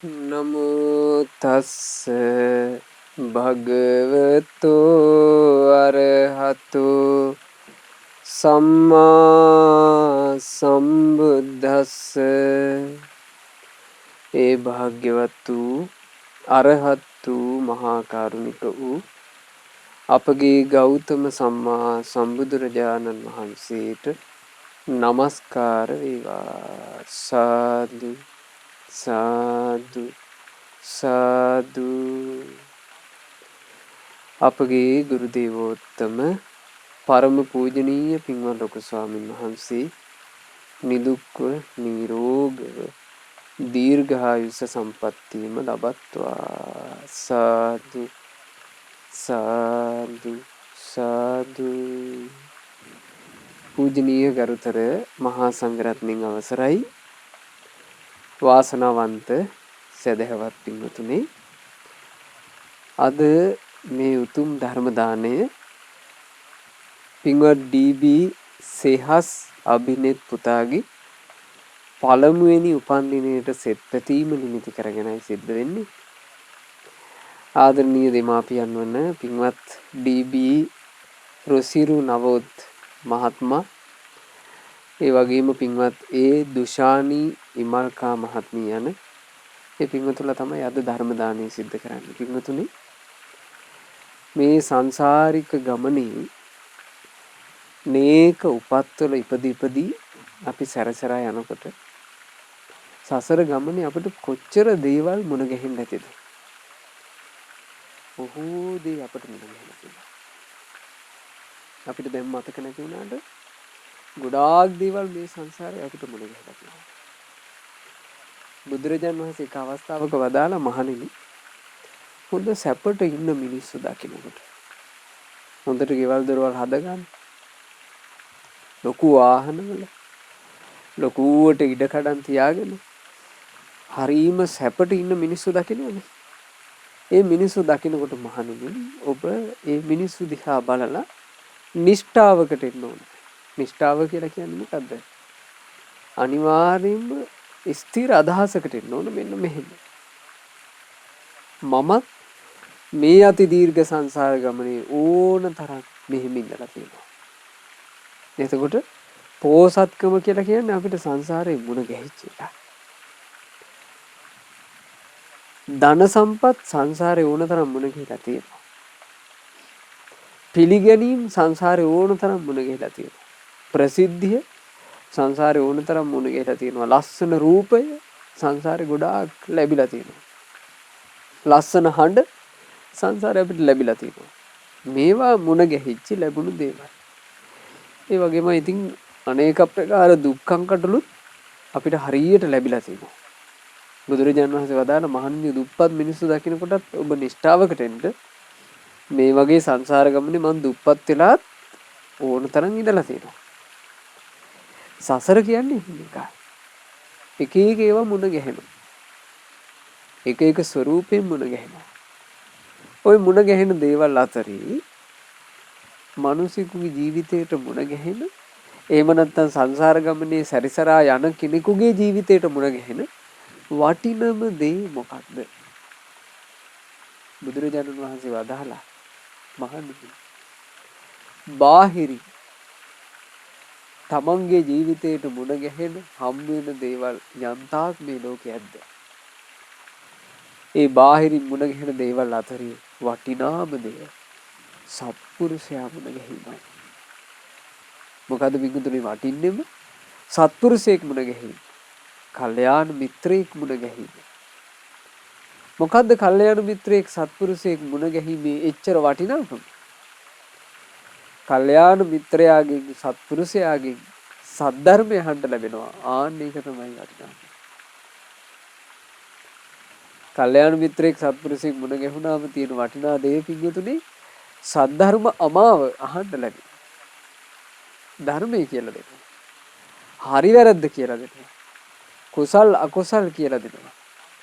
නමෝ තස්ස භගවතු අරහතු සම්මා සම්බුද්දස්ස. ඒ භාග්‍යවත් වූ අරහත් වූ මහා කරුණික වූ අපගේ ගෞතම සම්මා සම්බුදුරජාණන් වහන්සේට නමස්කාර වේවා. සාදු සාදු සාදු. අපගේ ගුරු දේවෝත්තම පරම පූජනීය පින්වත් ලොකු ස්වාමීන් වහන්සේ නිදුක්ව නිරෝගව දීර්ඝායුෂ සම්පන්නියම ලබත්වා. සාදු සාදු සාදු. පූජනීය ගරුතර මහා සංඝරත්නයන් අවසරයි. වාසනාවන්ත සදහවත් පින්වතුනි, අද මේ උතුම් ධර්ම දාණය පින්වත් ඩී.බී. සේහස් අභිනෙත් පුතාගේ පළමුවෙනි උපන්දිනයට සෙත් පැතීම නිමිති කරගෙනයි සිද්ධ වෙන්නේ. ආදරණීය දෙමාපියන් වන පින්වත් ඩී.බී. රොසිරු නවෝත් මහත්මයා, ඒ වගේම පින්වත් දුෂානී ඉමල්කා මහත්මිය යන ඒ පින්වතුන්ලා තමයි අද ධර්ම දානය සිද්ධ කරන්නේ. පින්වතුනි, මේ සංසාරික ගමනේ නේක උපත්වල ඉපදී අපි සැරසරා යනකොට සසර ගමනේ අපිට කොච්චර දේවල් මුණ ගැහෙන්න ඇතිද? බොහෝ දේ අපිට මුණ ගැහෙන්න තියෙනවා. අපිට දැන් මතක නැති වුණාට ගොඩාක් දේවල් මේ සංසාරේ අපිට මුණ ගැහෙලා තියෙනවා. බුදුරජාණන් වහන්සේ එක අවස්ථාවක වදාලා, මහණෙනි, හොඳ සැපට ඉන්න මිනිස්සු දකින්නකොට හොඳට ගෙවල් දොරවල් හදගන්න, ලොකු වාහනවල ලොකුවට ඉඩකඩම් තියාගෙන හරීම සැපට ඉන්න මිනිස්සු දකින්නනේ. ඒ මිනිස්සු දකින්නකොට මහණෙනි, ඔබ ඒ මිනිස්සු දිහා බලලා නිෂ්ඨාවකට එන්න ඕන. නිෂ්ඨාව කියලා කියන්නේ මොකද්ද? අනිවාර්යයෙන්ම ස්ථිර අදහසකට එන්න ඕන. මෙන්න මෙහෙම, මමත් මේ අති දීර්ඝ සංසාර ගමනේ ඕන තරම් මෙහෙම ඉඳලා තියෙනවා. එතකොට පෝසත්කම කියලා කියන්නේ අපිට සංසාරේ මුණ ගැහිච්ච එක. ධන සම්පත් සංසාරේ ඕන තරම් මුණ ගැහිලා තියෙනවා. පිළිගැනීම් සංසාරේ ඕන තරම් මුණ ගැහිලා තියෙනවා. ප්‍රසිද්ධිය සංසාරේ ඕන තරම් මුණ ගැහිලා තියෙනවා. ලස්සන රූපය සංසාරේ ගොඩාක් ලැබිලා තියෙනවා. ලස්සන හඬ සංසාරේ අපිට ලැබිලා තියෙනවා. මේවා මුණ ගැහිච්ච ලැබුණු දේවල්. ඒ වගේම ඉතින් අනේක ප්‍රකාර දුක්ඛං කටලුත් අපිට හරියට ලැබිලා තියෙනවා. බුදුරජාණන් වහන්සේ වදාළ, මහණෙනි, දුප්පත් මිනිස්සු දකින්නකොටත් ඔබ නිෂ්ඨාවකට එන්න. මේ වගේ සංසාර ගමනේ මං දුප්පත් වෙලාත් ඕන තරම් ඉඳලා තියෙනවා. සසර කියන්නේ මේකයි. එක එක ඒවා මුණ ගැහෙනවා. එක එක ස්වරූපයෙන් මුණ ගැහෙනවා. ওই මුණ ගැහෙන දේවල් අතරේ මිනිසෙකුගේ ජීවිතයට මුණ ගැහෙන, එහෙම නැත්නම් සංසාර ගමනේ සැරිසරා යන කෙනෙකුගේ ජීවිතයට මුණ ගැහෙන වටිනම දේ මොකක්ද? බුදුරජාණන් වහන්සේ වදාහලා, මහණෙනි, බාහිරි තමන්ගේ ජීවිතයට මුණ ගැහෙන හම් වෙන දේවල් යන්තාක් මේ ලෝකේ ඇද්ද? ඒ බාහිරින් මුණ ගැහෙන දේවල් අතරේ වටිනාම දේ සත්පුරුෂයා මුණ ගැහිමයි. මොකද විගුතුනේ වටින්නේම සත්පුරුෂයෙක් මුණ ගැහිම. කල්යාණ මිත්‍රයෙක් මුණ ගැහිම. මොකද්ද කල්යාණ මිත්‍රයෙක් සත්පුරුෂයෙක් මුණ ගැහිමේ එච්චර වටිනාකම? කල්යාණ මිත්‍රයාගෙන් සත්පුරුෂයාගෙන් සද්ධර්මය අහන්න ලැබෙනවා. ආන්න ඒක තමයි වටිනාකම. කල්යාණ මිත්‍රයෙක් සත්පුරුෂයෙක් මුණ ගැහුණාම තියෙන වටිනා දේ පින්වතුනි, සද්ධර්ම අමාව අහන්න ලැබෙනවා. ධර්මය කියලා දෙනවා. හරි වැරද්ද කියලා දෙනවා. කුසල් අකුසල් කියලා දෙනවා.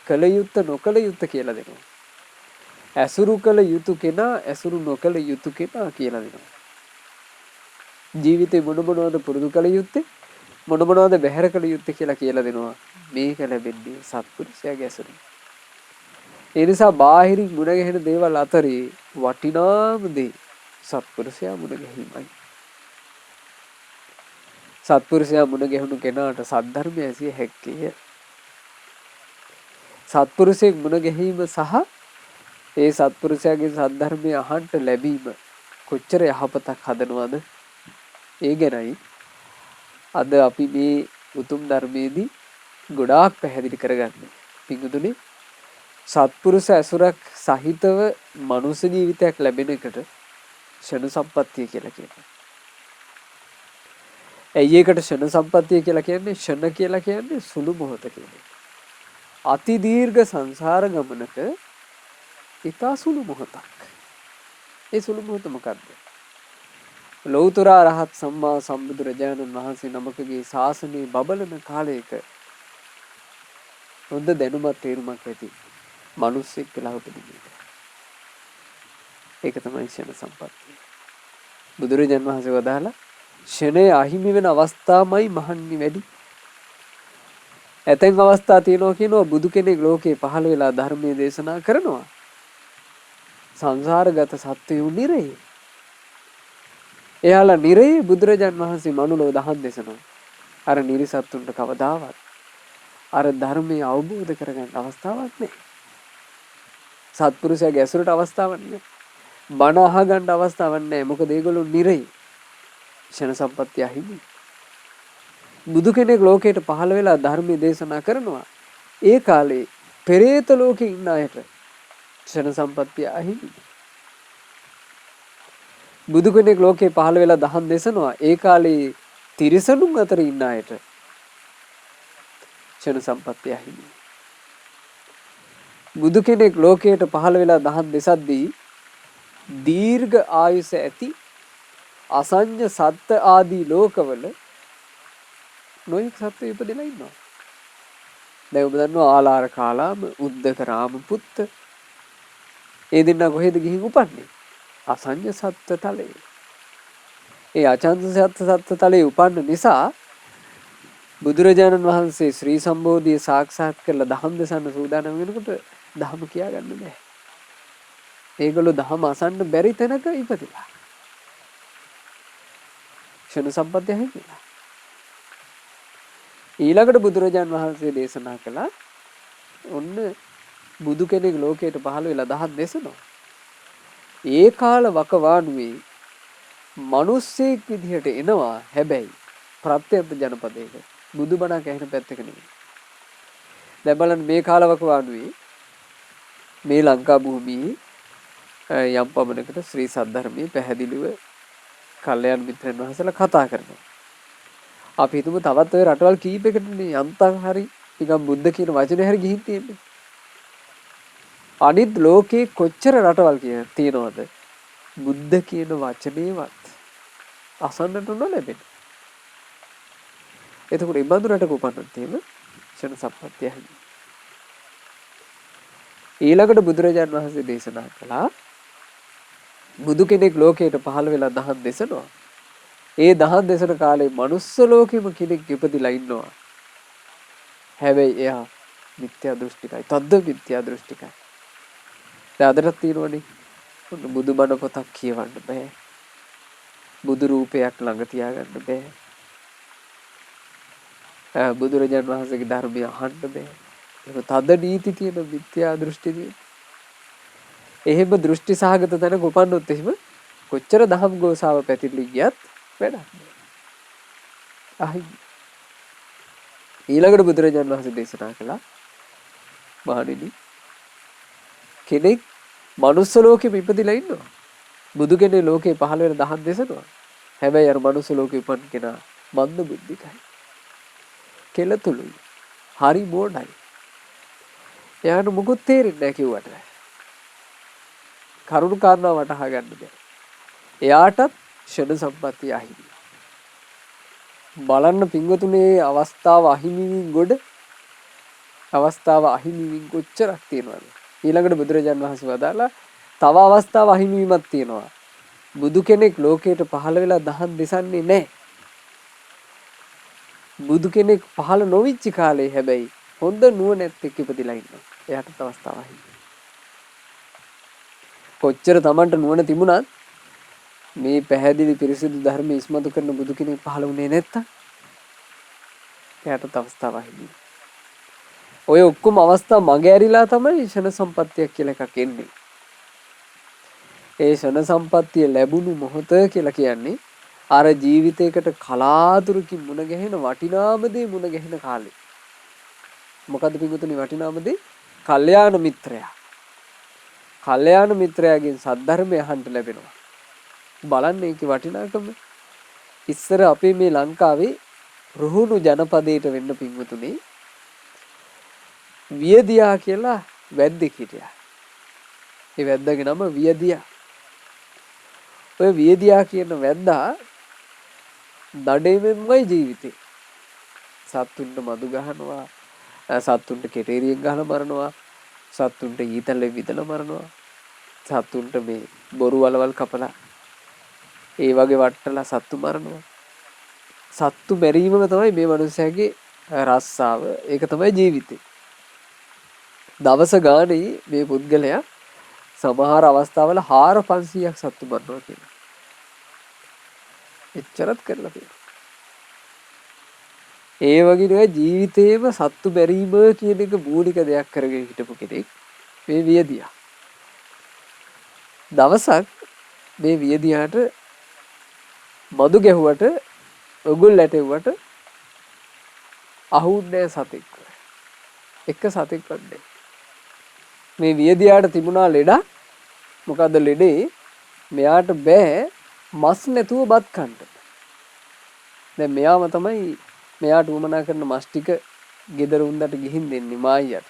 කල යුත්ත නොකල යුත්ත කියලා දෙනවා. ඇසුරු කළ යුතු කෙනා ඇසුරු නොකළ යුතු කෙනා කියලා දෙනවා. ජීවිතේ මොන මොනවද පුරුදු කළ යුත්තේ, මොන මොනවද බැහැර කළ යුත්තේ කියලා දෙනවා. මේක ලැබෙන්නේ සත්පුරුෂයාගේ ඇසුරින්. ඒ නිසා බාහිරින් මුණ ගැහෙන දේවල් අතරේ වටිනාම දේ සත්පුරුෂයා මුණ ගැනීමයි. සත්පුරුෂයා මුණ ගැහුණු කෙනාට සද්ධර්මය ඇසිය හැක්කේය. සත්පුරුෂයෙක් මුණ ගැහිම සහ ඒ සත්පුරුෂයාගේ සද්ධර්මය අහන්න ලැබීම කොච්චර යහපතක් හදනවද? ඒ ගැනයි අද අපි මේ උතුම් ධර්මයේදී ගොඩාක් පැහැදිලි කරගන්නේ. පිඟුතුනේ සත්පුරුෂ ඇසුරක් සහිතව මනුෂ්‍ය ජීවිතයක් ලැබෙන එකට ෂණ සම්පත්තිය කියලා කියනවා. ඇයි ඒකට ෂණ සම්පත්තිය කියලා කියන්නේ? ෂණ කියලා කියන්නේ සුළු මොහොත කියන්නේ. අති දීර්ඝ සංසාර ගමනක ඊතා සුළු මොහොතක්. ඒ සුළු මොහොත මොකද්ද? ලෞතර රහත් සම්මා සම්බුදුරජාණන් වහන්සේ නමකගේ ශාසනයේ බබලන කාලයක හොඳ දැනුමක් තේරුමක් ඇති මිනිස්සෙක් කියලා උපදින්නේ. ඒක තමයි ෂණ සම්පත්තිය. බුදුරජාණන් වහන්සේ වදාලා ෂණය අහිමි වෙන අවස්ථාමයි මහන්නි වැඩි. ඇතැම් අවස්ථා තියෙනවා කියනවා බුදු කෙනෙක් ලෝකේ පහළ වෙලා ධර්මයේ දේශනා කරනවා. සංසාරගත සත්වයෝ නිරේ. එයාලා නිරේ බුදුරජාණන් වහන්සේ මනුලෝ දහම් දේශනවා. අර නිරිසත්තුන්ට කවදාවත් අර ධර්මයේ අවබෝධ කරගන්න අවස්ථාවක් නැහැ. සත්පුරුෂයාගේ ඇසුරට අවස්ථාවක් නැහැ. බණ අහගන්න අවස්ථාවක් නැහැ. මොකද ඒගොල්ලෝ නිරේ. ෂණ සම්පත්තිය අහිමි. බුදු කෙනෙක් ලෝකයට පහළ වෙලා ධර්මයේ දේශනා කරනවා. ඒ කාලේ පෙරේත ලෝකේ ඉන්න අයට ෂණ සම්පත්තිය අහිමි. බුදු කෙනෙක් ලෝකේ පහළ වෙලා දහම් දේශනවා. ඒ කාලේ තිරිසනුන් අතර ඉන්න අයට ෂණ සම්පත්තිය අහිමි. බුදු කෙනෙක් ලෝකයට පහළ වෙලා දහම් දෙසද්දී දීර්ඝ ආයුෂ ඇති අසංඥ සත්ත්ව ආදී ලෝකවල නොයෙක් සත්ත්ව ඉපදෙලා ඉන්නවා. දැන් ඔබ දන්නවා ආලාර කාලාම උද්දක රාම පුත්ත ඒ දෙන්නා කොහෙද ගිහින් උපන්නේ? අසංඥ සත්ත්ව තලයේ. ඒ අචංඥ සත්ත්ව තලයේ උපන්න නිසා බුදුරජාණන් වහන්සේ ශ්‍රී සම්බෝධිය සාක්ෂාත් කරලා දහම් දෙසන්න සූදානම් වෙනකොට දහම කියාගන්න බෑ. ඒගොල්ලෝ දහම අසන්න බැරි තැනක ඉපදිලා. ෂණ සම්පත්තිය හැදෙලා. ඊළඟට බුදුරජාණන් වහන්සේ දේශනා කළා ඔන්න බුදු කෙනෙක් ලෝකයට පහළ වෙලා දහම් දේශනවා. ඒ කාල වකවානුවේ මිනිස්සෙක් විදිහට එනවා. හැබැයි ප්‍රත්‍යන්ත ජනපදයක බුදුබණක් ඇහෙන පැත්තක නෙමෙයි. දැන් බලන්න මේ කාල වකවානුවේ මේ ලංකා භූමියේ යම් පමණකට ශ්‍රී සද්ධර්මයේ පැහැදිලිව කල්යාණ මිත්‍රයන් වහන්සේලා කතා කරනවා. අපි හිතමු තවත් ඔය රටවල් කීපයකටනේ යන්තම් හරි නිකන් බුද්ධ කියන වචනේ හරි ගිහින් තියෙන්නේ. අනිත් ලෝකේ කොච්චර රටවල් තියෙනවද බුද්ධ කියන වචනේවත් අසන්නට නොලැබෙන. එතකොට මේ බඳු රටක උපන්නත් තියෙන ෂණ සම්පත්තිය හැදෙනවා. ඊළඟට බුදුරජාණන් වහන්සේ දේශනා කළා බුදු කෙනෙක් ලෝකයට පහළ වෙලා දහම් දේශනවා. ඒ දහම් දේශන කාලේ මනුස්ස ලෝකෙම කෙනෙක් ඉපදිලා ඉන්නවා. හැබැයි එයා මිත්‍යා දෘෂ්ටිකයි. තද්ද මිත්‍යා දෘෂ්ටිකයි. දැන් අදටත් තියෙනවනේ. බුදුබණ පොතක් කියවන්න බෑ. බුදු රූපයක් ළඟ තියාගන්න බෑ. බුදුරජාණන් වහන්සේගේ ධර්මය අහන්න බෑ. ඒක තද නීති තියෙන මිත්‍යා දෘෂ්ටි තියෙන. එහෙම දෘෂ්ටි සහගත තැනක උපන්නොත් එහෙම කොච්චර දහම් ගෝසාව පැතිරලි ගියත් වැඩක් නෑ. ඊළඟට බුදුරජාණන් වහන්සේ දේශනා කළා මහණෙනි කෙනෙක් මනුස්ස ලෝකෙම ඉපදිලා ඉන්නවා. බුදු කෙනෙක් ලෝකේ පහළ වෙන දහම් දේශනවා. හැබැයි අර මනුස්ස ලෝකෙ උපන් කෙනා මන්ද බුද්ධිකයි. කෙලතුළුයි. හරි මෝඩයි. එයාට මොකුත් තේරෙන්නේ නැහැ කිව්වට. කරුණු කාරණා වටහා ගන්න බැහැ. එයාටත් ෂණ සම්පත්තිය අහිමි. බලන්න පින්වතුනේ අවස්ථාව අහිමිවින් ගොඩ අවස්ථාව අහිමිවින් කොච්චරක් තියෙනවද? ඊළඟට බුදුරජාණන් වහන්සේ වදාලා තව අවස්ථාව අහිමිවීමක් තියෙනවා. බුදු කෙනෙක් ලෝකයට පහළ වෙලා දහම් දෙසන්නේ නැහැ. බුදු කෙනෙක් පහළ නොවිච්ච කාලේ හැබැයි හොඳ නුවණැත්තෙක් ඉපදිලා ඉන්නවා. එයාට අවස්ථාව අහිමි. කොච්චර Tamanට නුවණ තිබුණත් මේ පැහැදිලි පිරිසිදු ධර්ම ඉස්මතු කරන බුදු කෙනෙක් පහළ වුණේ නැත්තම් එයාට අවස්ථාවක් හිමි. ඔය ඔක්කොම අවස්ථා මග ඇරිලා තමයි ෂණ සම්පත්තිය කියලා එකක් එන්නේ. ඒ ෂණ සම්පත්තිය ලැබුණු මොහොත කියලා කියන්නේ අර ජීවිතයකට කලාතුරකින් මුණ ගැහෙන වටිනාම දේ මුණ ගැහෙන කාලේ. මොකද්ද පිටුතුනි වටිනාම දේ? කල්යාණ මිත්‍රයා. කල්යාණ මිත්‍රයාගෙන් සද්ධර්මය අහන්න ලැබෙනවා. බලන්න ඒකේ වටිනාකම. ඉස්සර අපේ මේ ලංකාවේ රුහුණු ජනපදයට වෙන්න පින්වතුනි වියදියා කියලා වැද්දෙක් හිටියා. ඒ වැද්දාගේ නම වියදියා. ඔය වියදියා කියන වැද්දා දඩේමයි ජීවිතේ. සත්තුන්ට මදු ගහනවා, සත්තුන්ට කෙටේරියෙන් ගහලා මරනවා, සත්තුන්ට ඊතලෙ විදලා මරනවා, සත්තුන්ට මේ බොරු වලවල් කපලා ඒ වගේ වට්ටලා සත්තු මරනවා. සත්තු මැරීමම තමයි මේ මිනිස්යාගේ රස්සාව. ඒක තමයි ජීවිතේ. දවස ගානේ මේ පුද්ගලයා සමහර අවස්ථාවල 400-500ක් සත්තු මරනවා කියනවා. එච්චරත් කරලා තියෙනවා. ඒ වගේ නෙවෙයි ජීවිතේම සත්තු බැරීම කියන එක මූලික දෙයක් කරගෙන හිටපු කෙනෙක් මේ වියදියා. දවසක් මේ වියදියාට මදු ගැහුවට ඔගුල් ඇටෙව්වට අහුන්නේ සතෙක්. එක සතෙක් වඩේ. මේ වියදියාට තිබුණා ලෙඩ. මොකද්ද ලෙඩේ? මෙයාට බෑ මස් නැතුව බත් කන්න. දැන් මෙයාම තමයි මෙයාට උමනා කරන මස් ටික ගෙදර උන්දට ගිහින් දෙන්නේ මායියට.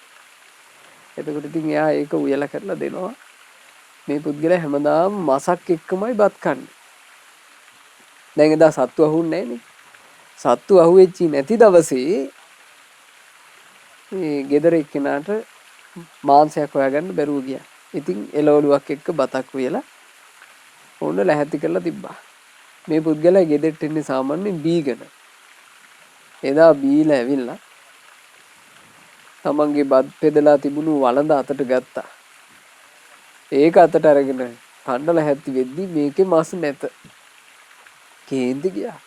එතකොට ඉතින් එයා ඒක උයලා කරලා දෙනවා. මේ පුද්ගලයා හැමදාම මසක් එක්කමයි බත් කන්නේ. දැන් එදා සත්තු අහුන්නේ නැහනේ. සත්තු අහුවෙච්චි නැති දවසේ මේ ගෙදර එක්කෙනාට මාංශයක් හොයාගන්න බැරුව ගියා. ඉතින් එළවලුවක් එක්ක බතක් උයලා ඕන ලැහැත්ති කරලා තිබ්බා. මේ පුද්ගලයා ගෙදරට එන්නේ සාමාන්‍යයෙන් බීගෙන. එදා බීලා ඇවිල්ලා තමන්ගේ බත් පෙදලා තිබුණු වළඳ අතට ගත්තා. ඒක අතට අරගෙන කන්න ලැහැත්ති වෙද්දි මේකේ මස් නැත. කේන්ති ගියා.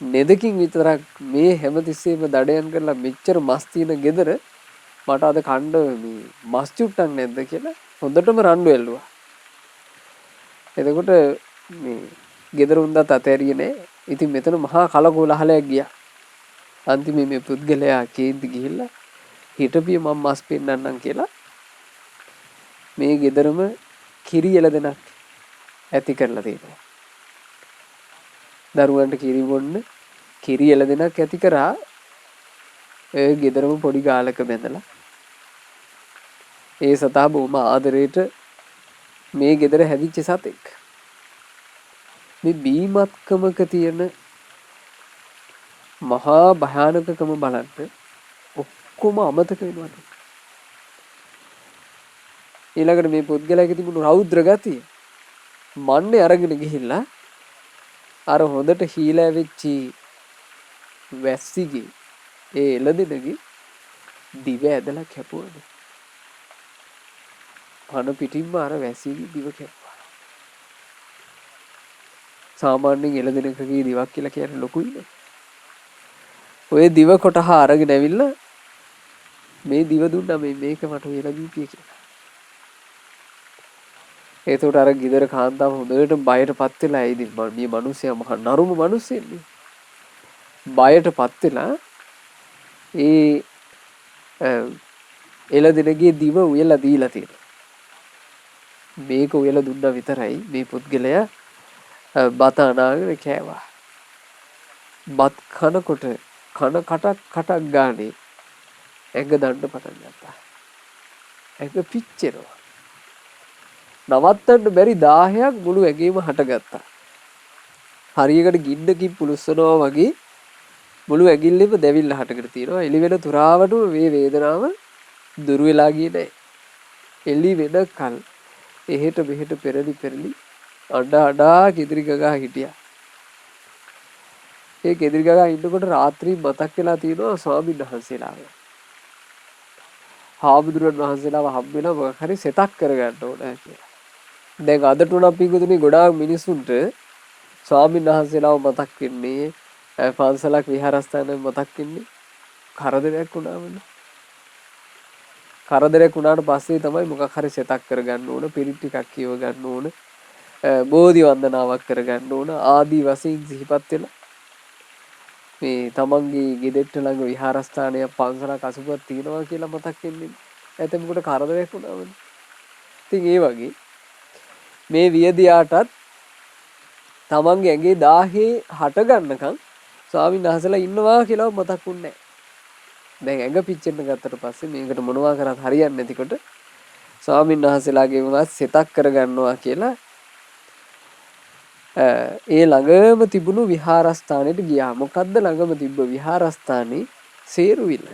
නෙදකින් විතරක් මේ හැමතිස්සෙම දඩයන් කරලා මෙච්චර මස් තියෙන ගෙදර මට අද කන්න මේ මස් චුට්ටක් නැද්ද කියලා හොඳටම රණ්ඩු ඇල්ලුවා. එතකොට මේ ගෙදර උන්දත් අතෑරියේ නෑ. ඉතින් මෙතන මහා කලකෝලහලයක් ගියා. අන්තිමේ මේ පුද්ගලයා කේන්ති ගිහිල්ලා හිටපිය මම මස් පෙන්නන්නම් කියලා මේ ගෙදරම කිරි එළදෙනක් ඇති කරලා තියෙනවා. දරුවන්ට කිරි බොන්න කිරි එළදෙනක් ඇති කරා ඒ ගෙදරම පොඩි ගාලක බැඳලා ඒ සතා බොහොම ආදරේට මේ ගෙදර හැදිච්ච සතෙක්. මේ බීමත්කමක තියෙන මහා භයානකකම බලන්න ඔක්කොම අමතක වෙනවා. ඊළඟට මේ පුද්ගලයාගේ තිබුණු රෞද්‍ර ගතිය මන්නේ අරගෙන ගිහිල්ලා අර හොඳට හීලා වෙච්චි වැස්සිගේ ඒ එළදෙනගේ දිව ඇදලා කැපුවනේ. පන පිටින්ම අර වැස්සිගේ දිව කැපුවා. සාමාන්‍යයෙන් එළදෙනකගේ දිවක් කියලා කියන්නේ ලොකුයිනේ. ඔය දිව කොටහ අරගෙන ඇවිල්ලා මේ දිව දුන්නා මේක මට වෙලා දීපිය කියලා. ඒතකොට අර ගිදර කාන්තාව හොඳට බයටපත් වෙලා ඉතින් මේ මිනිස්සයා මහා නරුම මිනිස්සෙන්නේ. බයටපත් වෙලා ඒ එළදෙනගේ දිව උයලා දීලා තියෙනවා. මේක උයලා දුන්නා විතරයි මේ පුද්ගලයා බත අනාගෙන කෑවා. බත් කනකොට කන කටක් ගානේ ඇඟ දණ්ඩ පටන් ගත්තා. ඇඟ පිච්චෙනවා. නවත්තන්න බැරි 1000ක් මුළු ඇඟේම හටගත්තා. හරියකට ගින්නකින් පුලුස්සනවා වගේ මුළු ඇඟිල්ලෙම දැවිල්ල හටගෙන තියෙනවා. එළි වෙන තුරාවටම මේ වේදනාව දුර වෙලා ගියේ නැහැ. එළි වෙනකල් එහෙට මෙහෙට පෙරලි අඬා කිදිරි ගගා හිටියා. ඒ කිදිරි ගගා ඉන්නකොට රාත්‍රී මතක් වෙලා තියෙනවා ස්වාමීන් වහන්සේලාව. හාමුදුරුවෝ වහන්සේලාව හම්බෙලා මොකක් හරි සෙතක් කරගන්න ඕන කියලා. දැන් අදට උනත් පින්වතුනි ගොඩාක් මිනිසුන්ට ස්වාමීන් වහන්සේලාව මතක් වෙන්නේ පන්සලක් විහාරස්ථානයක් මතක් වෙන්නේ කරදරයක් වුණාමනේ. කරදරයක් වුණාට පස්සේ තමයි මොකක් හරි සෙතක් කරගන්න ඕන, පිරිත් ටිකක් කියව ගන්න ඕන, බෝධි වන්දනාවක් කරගන්න ඕන ආදී වශයෙන් සිහිපත් වෙලා මේ තමන්ගේ ගෙදෙට්ට ළඟ විහාරස්ථානයක් පන්සලක් අසුබක් තියෙනවා කියලා මතක් වෙන්නේ. එතෙමකට කරදරයක් වුණාමනේ. ඉතින් ඒ වගේ මේ වියදියාටත් තමන්ගේ ඇඟේ 1000 හට ගන්නකම් ස්වාමීන් වහන්සේලා ඉන්නවා කියලා මතක් වුණේ නැහැ. දැන් ඇඟ පිච්චෙන්න ගත්තට පස්සේ මේකට මොනවා කරත් හරියන්නේ නැතිකොට ස්වාමීන් වහන්සේලාගේ වුණත් සෙතක් කරගන්නවා කියලා ඒ ළඟම තිබුණු විහාරස්ථානෙට ගියා. මොකද්ද ළඟම තිබ්බ විහාරස්ථානේ? සේරුවිල.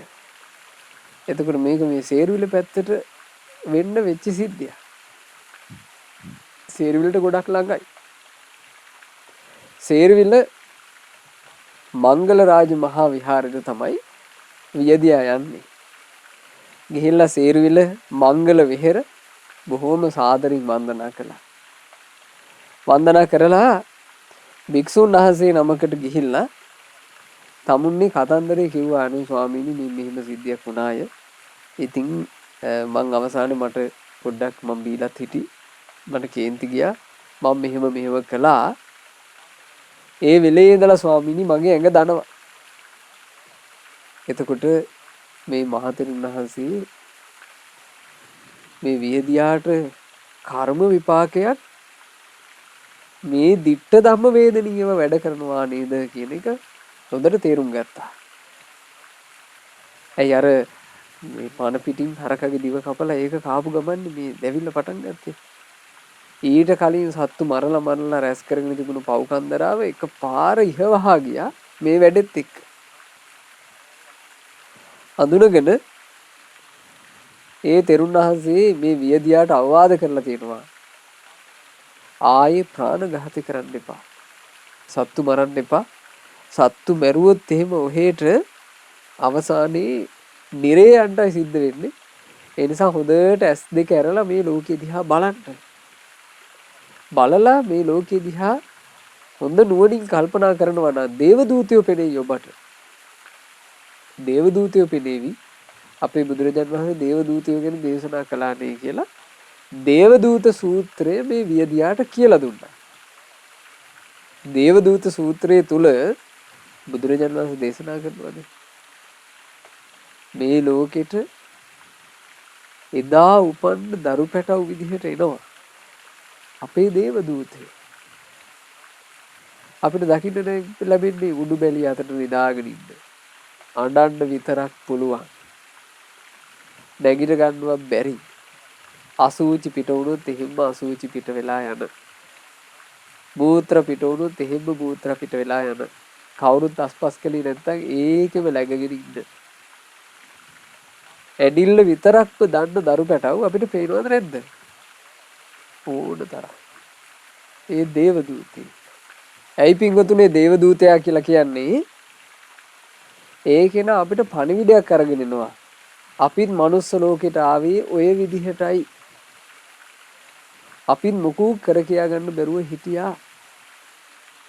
එතකොට මේක මේ සේරුවිල පැත්තට වෙන්න වෙච්ච සිද්ධියක්. සේරුවිලට ගොඩක් ළඟයි. සේරුවිල මංගල රාජ මහා විහාරෙට තමයි වියදියා යන්නේ. ගිහිල්ලා සේරුවිල මංගල විහෙර බොහෝම සාදරින් වන්දනා කළා. වන්දනා කරලා භික්ෂුන් වහන්සේ නමකට ගිහිල්ලා තමුන්නේ කතන්දරේ කිව්වා අනේ ස්වාමීනි මේ මෙහෙම සිද්ධියක් වුණාය. ඉතින් මං අවසානයේ මට පොඩ්ඩක් මං බීලත් හිටි. මට කේන්ති ගියා. මම මෙහෙම කළා. ඒ වෙලේ ඉඳලා ස්වාමීනි මගේ ඇඟ දනවා. එතකොට මේ මහතෙරුන් වහන්සේ මේ වියදියාට කර්ම විපාකයක් මේ ditta ධම්ම වේදනීයව වැඩ කරනවා නේද කියන එක හොඳට තේරුම් ගත්තා. ඇයි අර මේ පන පිටින් හරකගේ දිව කපලා ඒක කාපු ගමන් මේ දැවිල්ල පටන් ගත්තේ. ඊට කලින් සත්තු මරලා රැස් කරගෙන තිබුණු පව්කන්දරාව එකපාර ඉහවහා ගියා මේ වැඩෙත් එක්ක. අඳුනගෙන ඒ තෙරුන් වහන්සේ මේ වියදියාට අවවාද කරලා තියෙනවා. ආයේ ප්‍රාණඝාතය කරන්න එපා. සත්තු මරන්න එපා. සත්තු මැරුවොත් එහෙම ඔහෙට අවසානයේ නිරේ යන්නයි සිද්ධ වෙන්නේ. ඒ නිසා හොඳට S2 ඇරලා මේ ලෝකෙ දිහා බලන්න. බලලා මේ ලෝකෙ දිහා හොඳ නුවණින් කල්පනා කරනවා නම් දේවදූතයෝ පෙනෙයි ඔබට. දේවදූතයෝ පෙනේවි. අපේ බුදුරජාණන් වහන්සේ දේවදූතයෝ ගැන දේශනා කළානේ කියලා දේවදූත සූත්‍රය මේ වියදියාට කියලා දුන්නා. දේවදූත සූත්‍රයේ තුල බුදුරජාණන් වහන්සේ දේශනා කරනවානේ මේ ලෝකෙට එදා උපන්න දරු පැටව් විදිහට එනවා අපේ දේවදූතයෝ. අපිට දකින්න ලැබෙන්නේ උඩු බැලිය අතට නිදාගෙන ඉන්න. අඬන්න විතරක් පුළුවන්. නැගිට ගන්නවත් බැරි. අසූචි පිට වුණොත් එහෙම අසූචි පිට වෙලා යන. මූත්‍ර පිට වුණොත් එහෙම මූත්‍ර පිට වෙලා යන. කවුරුත් අස්පස් කළේ නැත්නම් ඒකෙම läගගෙන ඉන්න. ඇඩිල්ල විතරක්ම දන්න දරු පැටව් අපිට පේනවද නැද්ද? ඕන තරම්. ඒ දේවදූතී. ඇයි පින්වතුනේ දේවදූතයා කියලා කියන්නේ? ඒකේන අපිට පණිවිඩයක් අරගෙන එනවා. අපිත් මනුස්ස ලෝකෙට ආවේ ඔය විදිහටයි. අපිත් මොකෝ කර කියා ගන්න බැරුව හිටියා.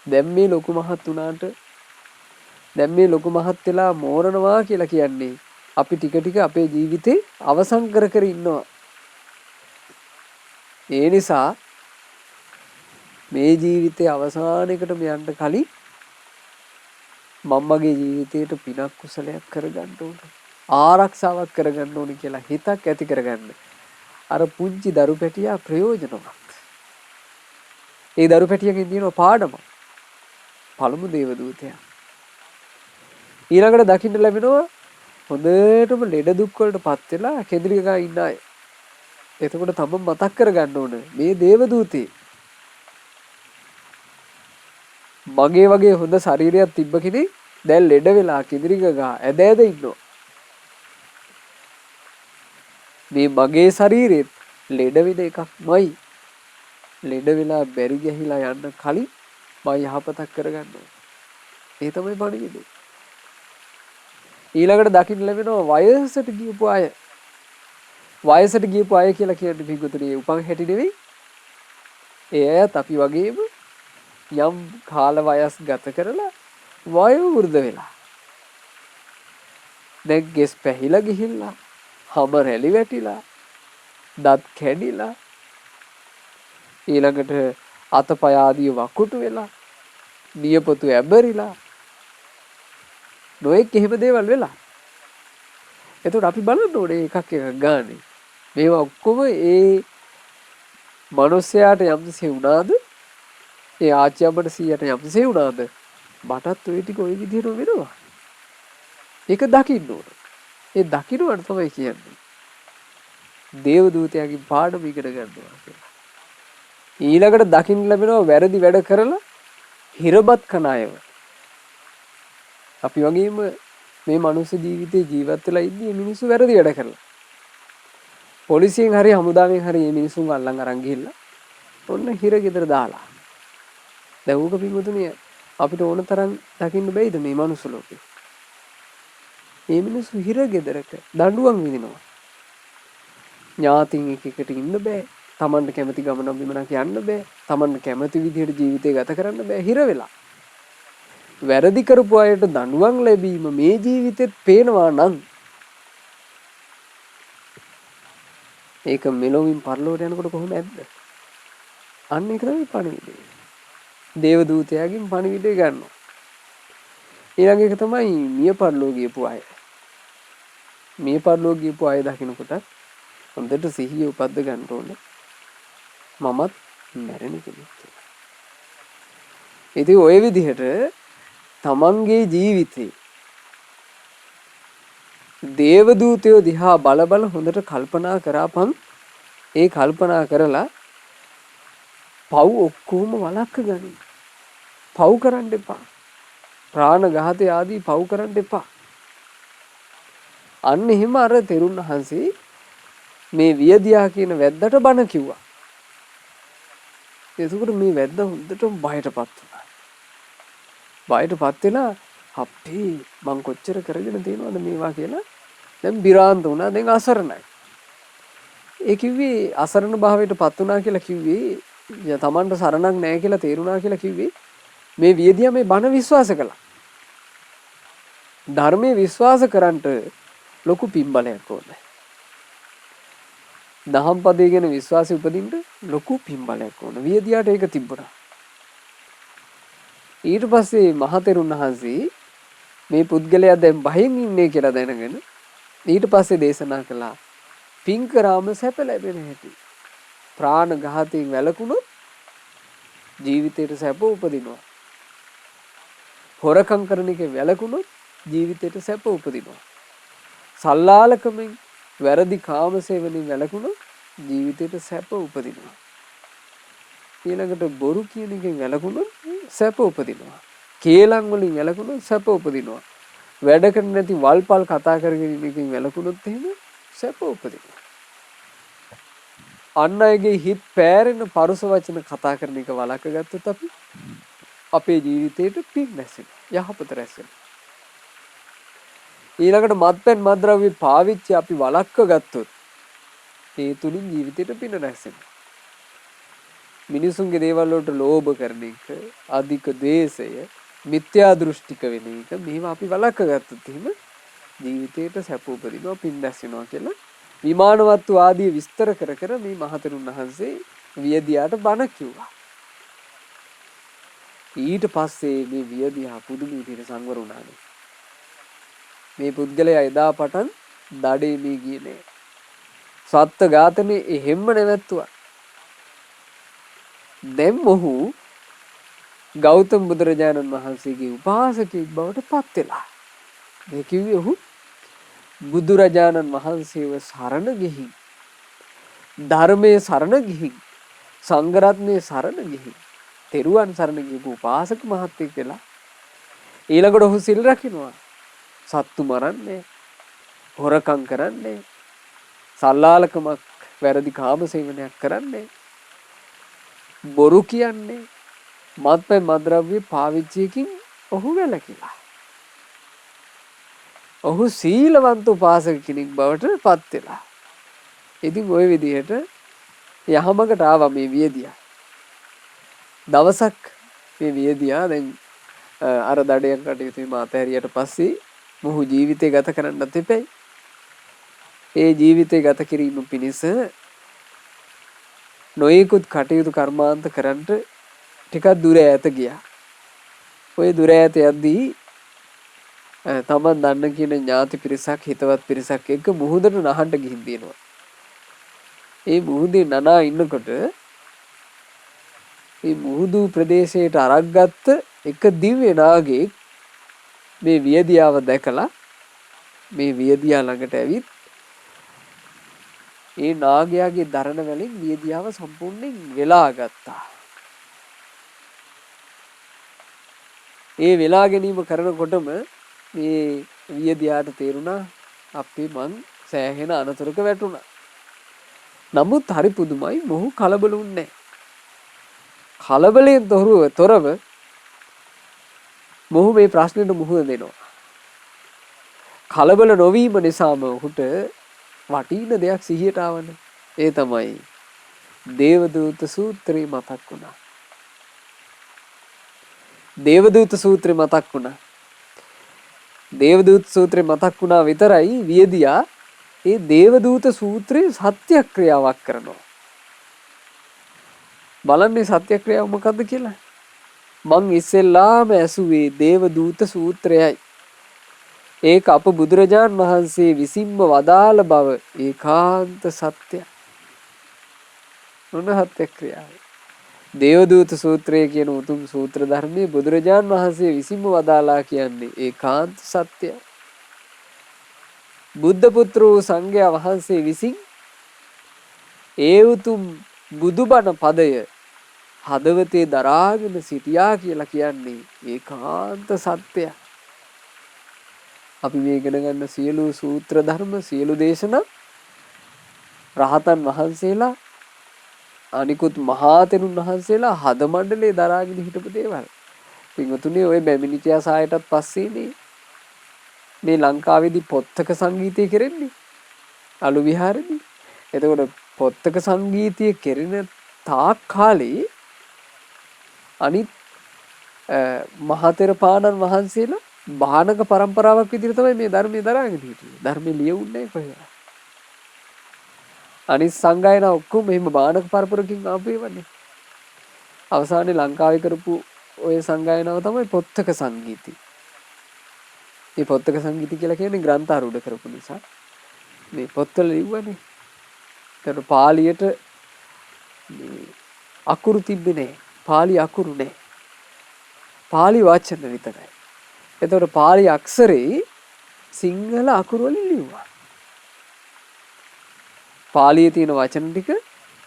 දැන් මේ ලොකු මහත් උනාට දැන් මේ ලොකු මහත් වෙලා මෝරනවා කියලා කියන්නේ අපි ටික ටික අපේ ජීවිතේ අවසන් කර කර ඉන්නවා. ඒ නිසා මේ ජීවිතේ අවසානයකට යන්න කලින් මම්මගේ ජීවිතේට පිනක් කුසලයක් කරගන්න ඕන. ආරක්ෂාවක් කරගන්න ඕන කියලා හිතක් ඇති කරගන්න. අර පුංචි දරු පැටියා ප්‍රයෝජනවත්. ඒ දරු පැටියකින් තියෙන පාඩම. පළමු දේවදූතයා. ඊළඟට දකින්න ලැබෙනවා හොඳටම ලෙඩ දුක් වලටපත් වෙලා කෙඳිරි ගා ඉන්න අය. එතකොට තමයි මතක් කරගන්න ඕන මේ දේවදූතේ මගේ වගේ හොඳ ශරීරයක් තිබ්බ කෙනෙක් දැන් ලෙඩ වෙලා කෙඳිරි ගා ඇද ඉන්නවා. මේ මගේ ශරීරෙත් ලෙඩ වෙන එකක්මයි. ලෙඩ වෙලා බැරි ගහිලා යන්න කලින් මම යහපතක් කරගන්නවා. ඒ තමයි පණිවිඩය. ඊළඟට දකින්න ලැබෙනවා වයසට ගියපු අය. වයසට ගියපු අය කියලා කියන්නේ පිටුතුනේ උපන් හැටි නෙවෙයි. ඒ අයත් අපි වගේම යම් කාල වයස් ගත කරලා වයෝ වෘද්ධ වෙලා. දැන් ගෙස් පැහිලා ගිහිල්ලා, හම රැලි වැටිලා, දත් කැඩිලා, ඊළඟට අතපය ආදී වකුටු වෙලා, නියපොතු ඇබරිලා, නොයෙක් එහෙම දේවල් වෙලා. එතකොට අපි බලන්න ඕනේ එකක් එකක් ගානේ. මේවා ඔක්කොම ඒ මනුස්සයාට යම්සේ වුණාද, ඒ ආච්චි අම්මට සීයට යම්සේ වුණාද, මටත් ওই ටික ওই විදිහට වෙනවා. ඒක දකින්න ඕන. ඒ දකින්නවට තමයි කියන්නේ දේව දූතයාගෙන් පාඩම ඉගෙන ගන්නවා කියලා. ඊළඟට දකින්න ලැබෙනවා වැරදි වැඩ කරලා හිරබත් කන අයව. අපි වගේම මේ මනුස්ස ජීවිතේ ජීවත් වෙලා ඉන්නේ මේ මිනිස්සු වැරදි වැඩ කරලා. පොලිසියෙන් හරි හමුදාවෙන් හරි මේ මිනිස්සුන් අල්ලන් අරන් ගිහිල්ලා ඔන්න හිර ගෙදර දාලා. දැන් ඌක පිටුතුනේ අපිට ඕන තරම් දකින්න බැයිද මේ මනුස්ස ලෝකේ? මේ මිනිස්සු හිර ගෙදරක දඬුවම් විඳිනවා. ඥාතින් එකට ඉන්න බෑ. Tamanට කැමති ගමන බිමනක් යන්න බෑ. Tamanට කැමති විදිහට ජීවිතය ගත කරන්න බෑ හිර වෙලා. වැරදි කරපු අයට දඬුවම් ලැබීම මේ ජීවිතෙත් පේනවා නම් ඒක මෙලොවින් පරලෝට යනකොට කොහොම ඇද්ද? අන්න ඒක තමයි පණිවිඩය. දේව දූතයාගෙන් පණිවිඩය ගන්නවා. ඊළඟ එක තමයි මිය පරලෝ ගියපු අය. මිය පරලෝ ගියපු අය දකින්නකොට හොඳට සිහිය උපද්ද ගන්න ඕනේ. මමත් මැරෙන කෙනෙක් කියලා. ඉතින් ওই විදිහට තමන්ගේ ජීවිතේ දේව දූතයෝ දිහා බල බල හොඳට කල්පනා කරාපන්. ඒ කල්පනා කරලා පව් ඔක්කොම වළක්ව ගනින්. පව් කරන්න එපා. ප්‍රාණඝාතය ආදී පව් කරන්න එපා. අන්න එහෙම අර තෙරුන් වහන්සේ මේ වියදියා කියන වැද්දට බණ කිව්වා. එතකොට මේ වැද්ද හොඳටම බයටපත් වුණා. බයටපත් වෙලා අපේ මං කොච්චර කරගෙන තියෙනවද මේවා කියලා දැන් බිරාන්ත වුණා. දැන් අසරණයි. ඒ කිව්වේ අසරණ භාවයටපත් වුණා කියලා කිව්වේ තමන්ට සරණක් නැහැ කියලා තේරුණා කියලා කිව්වේ මේ වියදියා මේ බණ විශ්වාස කළා. ධර්මයේ විශ්වාස කරන්ට ලොකු පින්බලයක් ඕනේ. දහම් පදේ ගැන විශ්වාසය උපදින්න ලොකු පින්බලයක් ඕනේ. වියදියාට ඒක තිබුණා. ඊට පස්සේ මහතෙරුන් වහන්සේ මේ පුද්ගලයා දැන් බයෙන් ඉන්නේ කියලා දැනගෙන ඊට පස්සේ දේශනා කළා පින් කරාම සැප ලැබෙන හැටි. ප්‍රාණඝාතයෙන් වැළකුණොත් ජීවිතේට සැප උපදිනවා. හොරකම් කරන එකේ වැළකුණොත් ජීවිතේට සැප උපදිනවා. සල්ලාලකමෙන් වැරදි කාම සේවනයෙන් වැළකුණොත් ජීවිතේට සැප උපදිනවා. ඊළඟට බොරු කියන එකෙන් වැළකුණොත් සැප උපදිනවා. කේලම් වලින් වැළකුණොත් සැප උපදිනවා. වැඩකට නැති වල්පල් කතා කරගෙන ඉන්න එකෙන් වැළකුණොත් එහෙම සැප උපදිනවා. අන් අයගේ හිත පෑරෙන පරුස වචන කතා කරන එක වළක්ව ගත්තොත් අපි අපේ ජීවිතේට පින් රැසෙනවා. යහපත රැසෙනවා. ඊළඟට මත්පැන් මත්ද්‍රව්‍ය පාවිච්චි අපි වළක්ව ගත්තොත් ඒ තුලින් ජීවිතේට පින රැසෙනවා. මිනිසුන්ගේ දේවල් වලට ලෝභ කරන එක, අධික ද්වේෂය, මිත්‍යා දෘෂ්ටික වෙන එක මේවා අපි වළක්ව ගත්තොත් එහෙම ජීවිතේට සැප උපදිනවා, පින් රැසෙනවා කියලා විමානවත්තු ආදී විස්තර කර කර මේ මහතෙරුන් වහන්සේ වියදියාට බණ කිව්වා. ඊට පස්සේ මේ වියදියා පුදුම විදිහට සංවර වුණානේ. මේ පුද්ගලයා එදා පටන් දඩේ මේ ගියේ නෑ. සත්ත්ව ඝාතනේ එහෙම්ම නැවැත්තුවා. දැන් මොහු ගෞතම බුදුරජාණන් වහන්සේගේ උපාසකෙක් බවට පත් වෙලා. මේ කිව්වේ ඔහු බුදුරජාණන් වහන්සේව සරණ ගිහින් ධර්මයේ සරණ ගිහින් සංඝ රත්නයේ සරණ ගිහින් තෙරුවන් සරණ ගිහපු උපාසක මහත්තයෙක් වෙලා ඊළඟට ඔහු සිල් රකින්නවා. සත්තු මරන්නේ, හොරකම් කරන්නේ, සල්ලාලකමක් වැරදි කාම සේවනයක් කරන්නේ, බොරු කියන්නේ, මත්පැන් මත්ද්‍රව්‍ය පාවිච්චියකින් ඔහු වැළකීලා. ඔහු සීලවන්ත උපාසක කෙනෙක් බවට පත් වෙලා. ඉතින් ওই විදිහට යහමකට ආවා මේ වියදියා. දවසක් මේ වියදියා දැන් අර දඩයන් කටයුතු මාතහැරියට පස්සේ මොහු ජීවිතය ගත කරන්නත් එපැයි. ඒ ජීවිතය ගත කිරීම පිණිස නොයෙකුත් කටයුතු කර්මාන්ත කරන්නට ටිකක් දුර ඈත ගියා. ওই දුර ඈත යද්දී තමන් දන්න කියන ඥාති පිරිසක් හිතවත් පිරිසක් එක්ක මුහුදට නහන්න ගිහින් තියෙනවා. ඒ මුහුදේ නනා ඉන්නකොට මේ මුහුදු ප්‍රදේශයට අරක්ගත්ත එක දිව්‍ය නාගයෙක් මේ වියදියාව දැකලා මේ වියදියා ළඟට ඇවිත් ඒ නාගයාගේ දරණ වලින් වියදියාව සම්පූර්ණයෙන් වෙලා ගත්තා. ඒ වෙලා ගැනීම කරනකොටම මේ වියදියාට තේරුණා අපි මං සෑහෙන අනතුරක වැටුණා. නමුත් හරි පුදුමයි මොහු කලබල වුණේ නැහැ. කලබලයෙන් තොරව මොහු මේ ප්‍රශ්නෙට මුහුණ දෙනවා. කලබල නොවීම නිසාම ඔහුට වටින දෙයක් සිහියට ආවනේ. ඒ තමයි දේවදූත සූත්‍රය මතක් වුණා. දේවදූත සූත්‍රය මතක් වුණා. දේවදූත සූත්‍රය මතක් වුණා විතරයි වියදියා ඒ දේවදූත සූත්‍රයේ සත්‍යක්‍රියාවක් කරනවා. බලන්නේ සත්‍යක්‍රියාව මොකද්ද කියලා? මං ඉස්සෙල්ලාම ඇසුවේ දේවදූත සූත්‍රයයි. ඒක අප බුදුරජාණන් වහන්සේ විසින්ම වදාළ බව ඒකාන්ත සත්‍යයි. මොන සත්‍යක්‍රියාව? දේවදූත සූත්‍රය කියන උතුම් සූත්‍ර ධර්මයේ බුදුරජාණන් වහන්සේ විසින්ම වදාලා කියන්නේ ඒකාන්ත සත්‍යයි. බුද්ධ පුත්‍ර වූ සංඝයා වහන්සේ විසින් ඒ උතුම් බුදුබණ පදය හදවතේ දරාගෙන සිටියා කියලා කියන්නේ ඒකාන්ත සත්‍යයි. අපි මේ ඉගෙන ගන්න සියලු සූත්‍ර ධර්ම සියලු දේශනා රහතන් වහන්සේලා අනිකුත් මහා තෙරුන් වහන්සේලා හද මණ්ඩලේ දරාගෙන හිටපු දේවල්. පින්වතුනි ඔය බැමිණිචයා සායටත් පස්සේනේ මේ ලංකාවේදී පොත්තක සංගීතය කරන්නේ අලු විහාරෙදී. එතකොට පොත්තක සංගීතය කෙරෙන තාක් කාලේ අනිත් මහතෙර පාණන් වහන්සේලා බාහනක પરම්පරාවක් විදිහට තමයි මේ ධර්මයේ දරාගෙන හිටියේ. ධර්මයේ ලියුන්නේ කොහෙද? අනිත් සංගායන ඔක්කොම මෙහෙම බාහනක පරපරකින් ආපු ඒවානේ. අවසානයේ ලංකාවේ කරපු ඔය සංගායනාව තමයි පොත්තක සංගීතය. මේ පොත්තක සංගීතය කියලා කියන්නේ ග්‍රන්ථාරූඪ කරපු නිසා මේ පොත්වල ලිව්වනේ. ඒතර පාලියට අකුරු තිබ්බේ නැහැ. පාලි අකුරු නැහැ. පාලි වචන විතරයි. එතකොට පාලි අක්ෂරේ සිංහල අකුරු වලින් ලිව්වා. පාලියේ තියෙන වචන ටික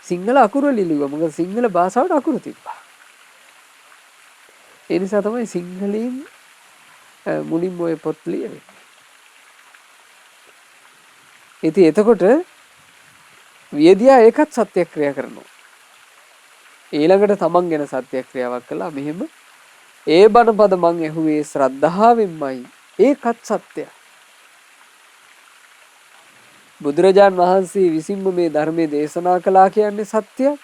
සිංහල අකුරු වලින් ලිව්වා. මොකද සිංහල භාෂාවට අකුරු තිබ්බා. ඒ නිසා තමයි සිංහලෙන් මුලින්ම ඔය පොත් ලියවෙන්නේ. ඉතින් එතකොට වියදියා ඒකත් සත්‍යක්‍රියා කරනවා. ඊළඟට තමන් ගැන සත්‍යක්‍රියාවක් කළා. මෙහෙම ඒ බණපද මං ඇහුවේ ශ්‍රද්ධාවෙන්මයි. ඒකත් සත්‍යයි. බුදුරජාන් වහන්සේ විසින්ම මේ ධර්මයේ දේශනා කළා කියන්නේ සත්‍යයි.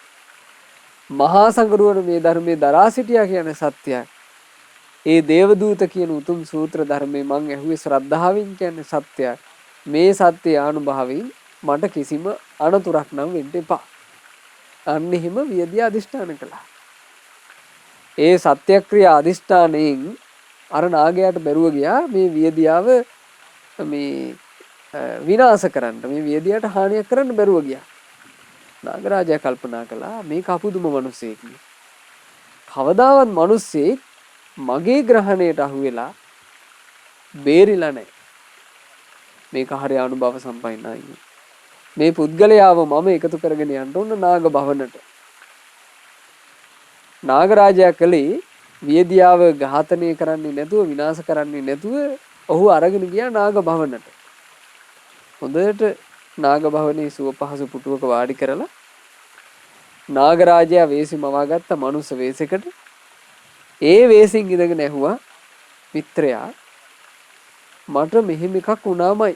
මහා සංඝරුවන මේ ධර්මයේ දරා සිටියා කියන්නේ සත්‍යයි. ඒ දේවදූත කියන උතුම් සූත්‍ර ධර්මයේ මං ඇහුවේ ශ්‍රද්ධාවෙන් කියන්නේ සත්‍යයි. මේ සත්‍ය ආනුභාවයෙන් මට කිසිම අනතුරක් නම් වෙන්න එපා. අන්න එහෙම වියදියා අදිෂ්ඨාන කළා. ඒ සත්‍යක්‍රියා අදිෂ්ඨානයෙන් අර නාගයාට බැරුව ගියා මේ වියදියාව මේ විනාශ කරන්න, මේ වියදියාට හානියක් කරන්න බැරුව ගියා. නාගරාජයා කල්පනා කළා මේක අපුදුම මිනිසෙක්. කවදාවත් මිනිස්සෙක් මගේ ග්‍රහණයට අහු වෙලා බේරිලා නැහැ. මේක හරිය අනුභව සම්පන්නයි. මේ පුද්ගලයාව මම එකතු කරගෙන යන්න ඕන නාග භවනට. නාගරාජයා කලේ වියදියාව ඝාතනය කරන්නේ නැතුව විනාශ කරන්නේ නැතුව ඔහු අරගෙන ගියා නාග භවනට. හොඳට නාග භවනේ සුව පහසු පුටුවක වාඩි කරලා නාගරාජයා වේසි මවාගත්ත මනුස්ස වේසයකට ඒ වේසින් ඉඳගෙන ඇහුවා මිත්‍රයා මට මෙහෙම එකක් වුණාමයි.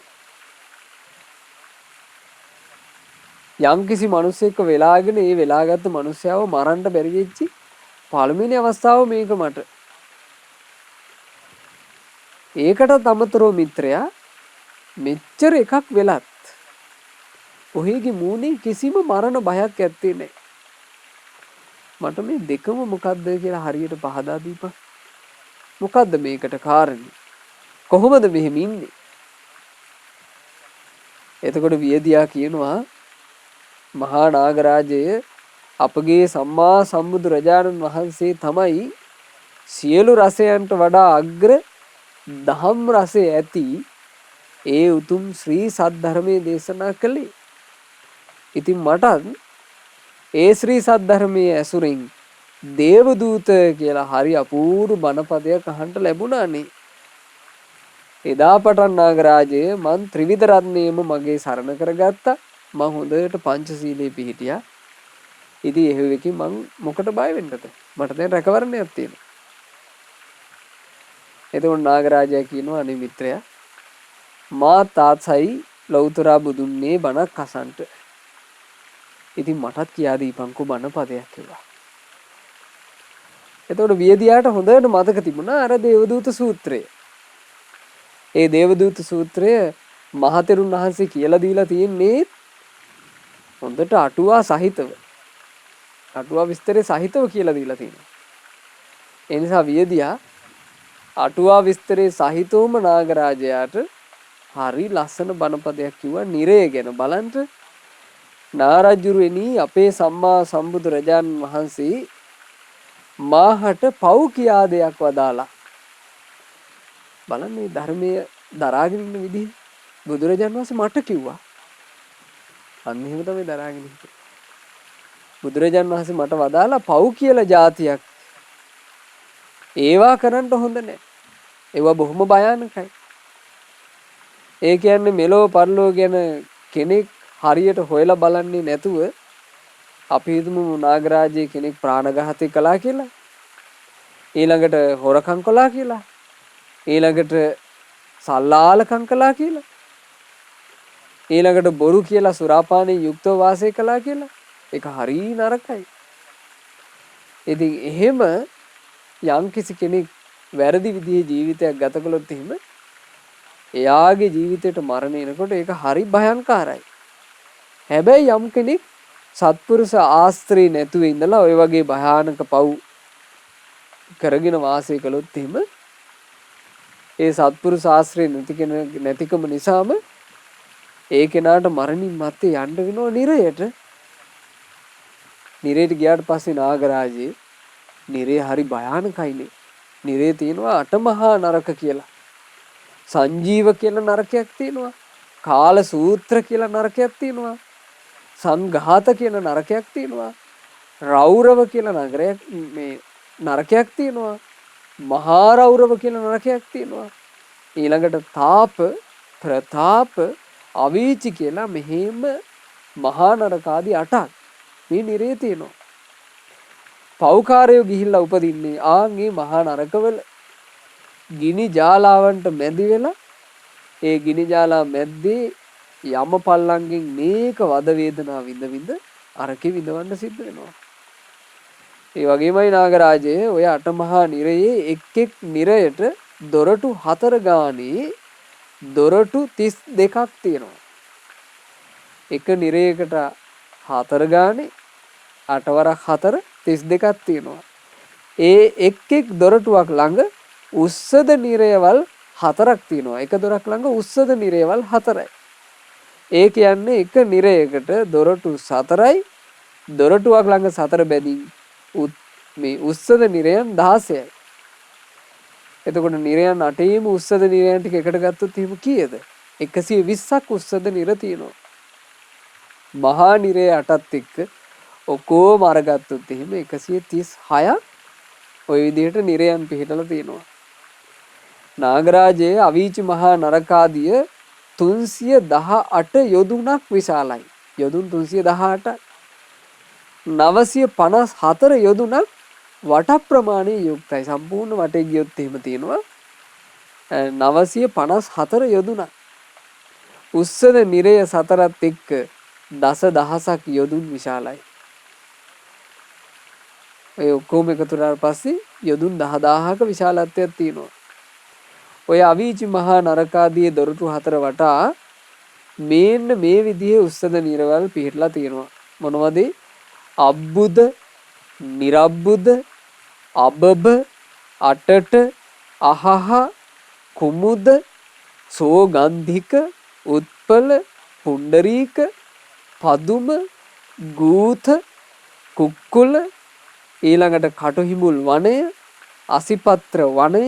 යම්කිසි මිනිසෙක්ව වෙලාගෙන ඒ වෙලාගත්තු මිනිසයාව මරන්න බැරි වෙච්චි පළවෙනි අවස්ථාව මේක මට. ඒකටත් අමතරව මිත්‍රයා මෙච්චර එකක් වෙලත් ඔහේගේ මූණේ කිසිම මරණ බයක් ඇත්තේ නැහැ. මට මේ දෙකම මොකද්ද කියලා හරියට පහදා දීපන්. මොකද්ද මේකට කාරණේ? කොහොමද මෙහෙම ඉන්නේ? එතකොට වියදියා කියනවා මහා නාගරාජය අපගේ සම්මා සම්බුදු රජාණන් වහන්සේ තමයි සියලු රසයන්ට වඩා අග්‍ර දහම් රසය ඇති ඒ උතුම් ශ්‍රී සද්ධර්මයේ දේශනා කළේ. ඉතින් මටත් ඒ ශ්‍රී සද්ධර්මයේ ඇසුරින් දේවදූත කියලා හරි අපූර්ව බණපදයක් අහන්න ලැබුණානේ. එදා පටන් නාගරාජය මං ත්‍රිවිධ රත්නයේම මගේ සරණ කරගත්තා. මං හොඳට පංචශීලයේ පිහිටියා. ඉතින් එහෙවකින් මං මොකට බය වෙන්නද? මට දැන් රැකවරණයක් තියෙනවා. එතකොට නාගරාජයා කියනවා අනේ මිත්‍රයා මා තාත්සයි ලෞතර බුදුන්නේ බණක් අසන්ට. ඉතින් මටත් කියා දීපන්කෝ බණපදයක් කියලා. එතකොට වියදියාට හොඳට මතක තිබුණා අර දේවදූත සූත්‍රය. ඒ දේවදූත සූත්‍රය මහතෙරුන් වහන්සේ කියලා දීලා තියෙන්නේ හොඳට අටුවා සහිතව. අටුවා විස්තරේ සහිතව කියලා දීලා තියෙනවා. ඒ නිසා වියදියා අටුවා විස්තරේ සහිතවම නාගරාජයාට හරි ලස්සන බණපදයක් කිව්වා නිරය ගැන. බලන්න නාරජුරුවනි අපේ සම්මා සම්බුදු රජාණන් වහන්සේ මාහට පව් කියා දෙයක් වදාලා. බලන්න මේ ධර්මයේ දරාගෙන ඉන්න විදිහ බුදුරජාණන් වහන්සේ මට කිව්වා. අන්න එහෙම තමයි දරාගෙන ඉන්නේ. බුදුරජාණන් වහන්සේ මට වදාලා පව් කියලා જાතියක් ඒවා කරන්න හොඳ නැහැ. ඒවා බොහොම භයානකයි. ඒ කියන්නේ මෙලෝ පරලෝ ගැන කෙනෙක් හරියට හොයලා බලන්නේ නැතුව අපි හිතමු නාගරාජයේ කෙනෙක් ප්‍රාණඝාතය කළා කියලා. ඊළඟට හොරකම් කළා කියලා. ඊළඟට සල්ලාලකම් කළා කියලා. ඊළඟට බොරු කියලා සුරාපානයෙන් යුක්තව වාසය කළා කියලා. ඒක හරි නරකයි. ඉතින් එහෙම යම්කිසි කෙනෙක් වැරදි විදිහේ ජීවිතයක් ගත කළොත් එහෙම එයාගේ ජීවිතේට මරණ එනකොට ඒක හරි භයංකාරයි. හැබැයි යම් කෙනෙක් සත්පුරුෂ ආශ්‍රේ නැතුව ඉඳලා ওই වගේ භයානක පව් කරගෙන වාසය කළොත් එහෙම ඒ සත්පුරුෂ ආශ්‍රේ නැතිකම නිසාම ඒ කෙනාට මරණින් මත්තේ යන්න වෙනවා නිරයට. නිරයට ගියාට පස්සේ නාගරාජේ නිරේ හරි භයානකයිනේ. නිරේ තියෙනවා අටමහා නරක කියලා. සංජීව කියලා නරකයක් තියෙනවා. කාල සූත්‍ර කියලා නරකයක් තියෙනවා. සංඝාත කියලා නරකයක් තියෙනවා. රෞරව කියලා නරකයක් තියෙනවා. මහා රෞරව කියලා නරකයක් තියෙනවා. ඊළඟට තාප, ප්‍රතාප, අවීචි කියලා මෙහෙම මහා නරක ආදී 8ක් මේ නිරේ තියෙනවා. පෞකාරයෝ ගිහිල්ලා උපදින්නේ ආන්ගේ මහා නරකවල. ගිනි ජාලාවන්ට මැදි වෙලා ඒ ගිනි ජාලා මැද්දේ යම පල්ලංගෙන් මේක වද වේදනා විඳ අරකේ විඳවන්න සිද්ධ වෙනවා. ඒ වගේමයි නාගරාජය ඔය අටමහා නිරයේ එක් නිරයට දොරටු 4 ගානේ දොරටු 32ක් තියෙනවා. එක නිරයකට 4 ගානේ 8 වරක් 4 32ක් තියෙනවා. ඒ එක් දොරටුවක් ළඟ උස්සද නිරයවල් 4ක් තියෙනවා. එක දොරක් ළඟ උස්සද නිරයවල් 4යි. ඒ කියන්නේ එක නිරයකට දොරටු 4යි දොරටුවක් ළඟ 4 බැඳින් මේ උස්සද නිරයන් 16යි. එතකොට නිරයන් 8ේම උස්සද නිරයන් ටික එකට ගත්තොත් එහෙම කීයද? 120ක් උස්සද නිර තියෙනවා. මහා නිරය 8ත් එක්ක ඔක්කොම අරගත්තොත් එහෙම 136ක් ওই විදිහට නිරයන් පිහිටලා තියෙනවා. නාගරාජයේ අවීචි මහා නරකාදිය 318 යොදුනක් විශාලයි. යොදුන් 318 954 යොදුනක් වට ප්‍රමාණයේ යුක්තයි. සම්පූර්ණ වටේ ගියොත් එහෙම තියෙනවා 954 යොදුනක්. උස්සද නිරය 4ත් එක්ක දස දහසක් යොදුන් විශාලයි. ඔය ඔක්කොම එකතු වුණාට පස්සේ යොදුන් 10000ක විශාලත්වයක් තියෙනවා. ඔය අවීචි මහා නරකාදී දොරටු 4 වටා මේන්න මේ විදිහේ උස්සද නිරවල් පිහිටලා තියෙනවා. මොනවද? අබ්බුද, නිරබ්බුද, අබබ, අටට, අහහ, කුමුද, සෝගන්ධික, උත්පල, පුණ්ඩරීක, පදුම, ගූත, කුක්කුල, ඊළඟට කටුහිමුල් වනය, අසිපත්‍ර වනය,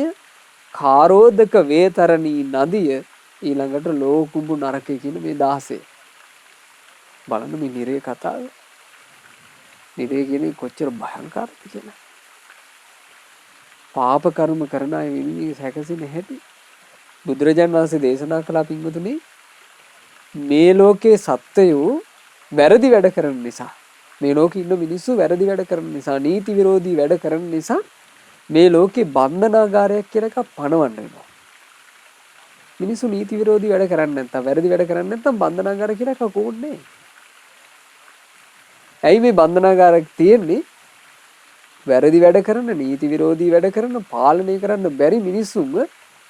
කාරෝදක වේතරණී නදිය, ඊළඟට ලෝකුඹු නරකය කියන මේ 16. බලන්න මේ නිරේ කතාව. නිරේ කියන්නේ කොච්චර භයංකාරද කියලා. පාප කර්ම කරන අය වෙන්නේ සැකසෙන හැටි. බුදුරජාන් වහන්සේ දේශනා කළා පින්වතුනි, මේ ලෝකේ සත්වයෝ වැරදි වැඩ කරන නිසා, මේ ලෝකේ ඉන්න මිනිස්සු වැරදි වැඩ කරන නිසා, නීති විරෝධී වැඩ කරන නිසා මේ ලෝකේ බන්ධනාගාරයක් කියලා එකක් පනවන්න වෙනවා. මිනිස්සු නීති විරෝධී වැඩ කරන්නේ නැත්නම්, වැරදි වැඩ කරන්නේ නැත්නම් බන්ධනාගාර කියලා එකක් ඕනේ. ඇයි මේ බන්ධනාගාරයක් තියෙන්නේ? වැරදි වැඩ කරන, නීති විරෝධී වැඩ කරන, පාලනය කරන්න බැරි මිනිස්සුන්ව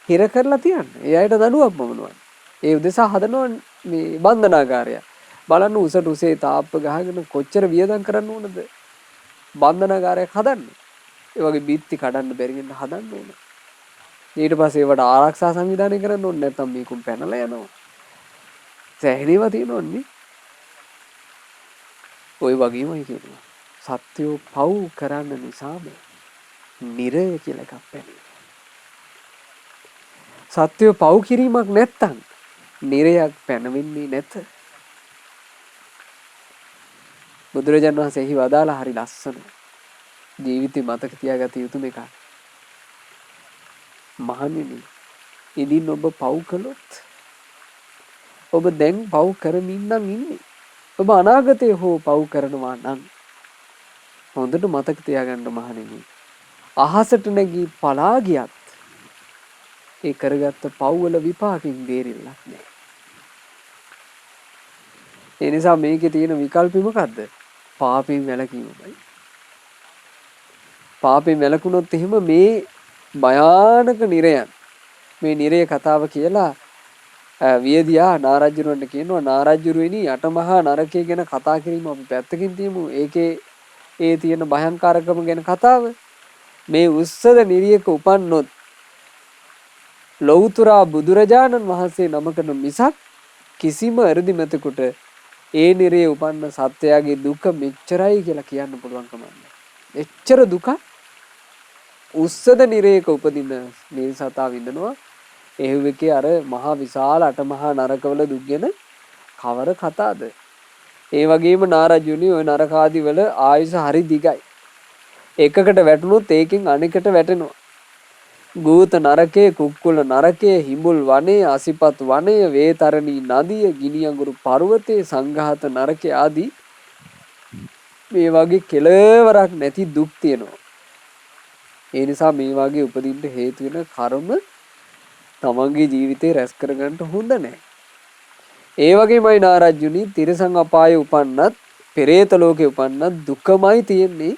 හිර කරලා තියන්නේ. ඒ අයට දඬුවම් මොනවා. ඒ උදෙසා හදනවා මේ බන්ධනාගාරය. බලන්න උසට උසේ තාප්ප ගහගෙන කොච්චර වියදම් කරන්න ඕනද බන්ධනාගාරයක් හදන්න. ඒ වගේ බීත්ති කඩන්න බැරි වෙන්න හදන්න ඕන. ඊට පස්සේ ඒවට ආරක්ෂා සංවිධානය කරන්න ඕනේ. නැත්නම් මේකුම් පැනලා යනවා. සෑහෙනේවා තියෙනවන්නේ. ওই වගේමයි කියනවා. සත්‍යෝ පව් කරන්න නිසාම නිරය කියලා එකක් පැනෙනවා. සත්‍යෝ පව් කිරීමක් නැත්තම් නිරයක් පැනවෙන්නේ නැත. බුදුරජාණන් වහන්සේ එහි වදාලා හරි ලස්සන ජීවිතේ මතක තියාගත යුතු එකක්. මහණෙනි, ඉදින් ඔබ පව් කළොත් ඔබ දැන් පව් කරමින් නම් ඉන්නේ. ඔබ අනාගතේ හෝ පව් කරනවා නම් හොඳට මතක තියාගන්න මහණෙනි. අහසට නැගී පලා ගියත් ඒ කරගත්ත පව් වල විපාකින් බේරිල්ලක් නැහැ. ඒ නිසා මේකේ තියෙන විකල්පෙ මොකද්ද? පාපයෙන් වැළකීමයි. පාපයෙන් වැළකුණොත් එහෙම මේ භයානක නිරයන්, මේ නිරය කතාව කියලා වියදියා නාරජ්ජුරුවන්ට කියනවා, නාරජ්ජුරුවනි අටමහා නරකය ගැන කතා කිරීම අපි පැත්තකින් තියමු. ඒකේ ඒ තියෙන භයංකාරකම ගැන කතාව. මේ උස්සද නිරියක උපන්නොත් ලෞතුරා බුදුරජාණන් වහන්සේ නමකට මිසක් කිසිම අර්ධිමතෙකුට ඒ නිරේ උපන්න සත්‍යයගේ දුක මෙච්චරයි කියලා කියන්න පුළුවන් කම නැහැ. එච්චර දුක උස්සද නිරේක උපදින මේ සතා විඳනවා. එහෙව්වකේ අර මහා විශාල අටමහා නරකවල දුක් ගැන කවර කතාද? ඒ වගේම නාරජුනි ওই නරකාදී වල ආයුෂ හරි දිගයි. එකකට වැටුනොත් ඒකෙන් අනෙකට වැටෙනවා. ගූත නරකයේ, කුක්කුල නරකයේ, හිඹුල් වනයේ, අසිපත් වනයේ, වේතරණී නදිය, ගිනි අඟුරු පර්වතයේ, සංඝාත නරකයේ ආදී මේ වගේ කෙලවරක් නැති දුක් තියෙනවා. ඒ නිසා මේ වගේ උපදින්න හේතු වෙන කර්ම තමන්ගේ ජීවිතේ රැස් කරගන්න හොඳ නැහැ. ඒ වගේමයි නාරජ්ජුනි, තිරසං අපායේ උපන්නත්, පෙරේත ලෝකේ උපන්නත් දුකමයි තියෙන්නේ.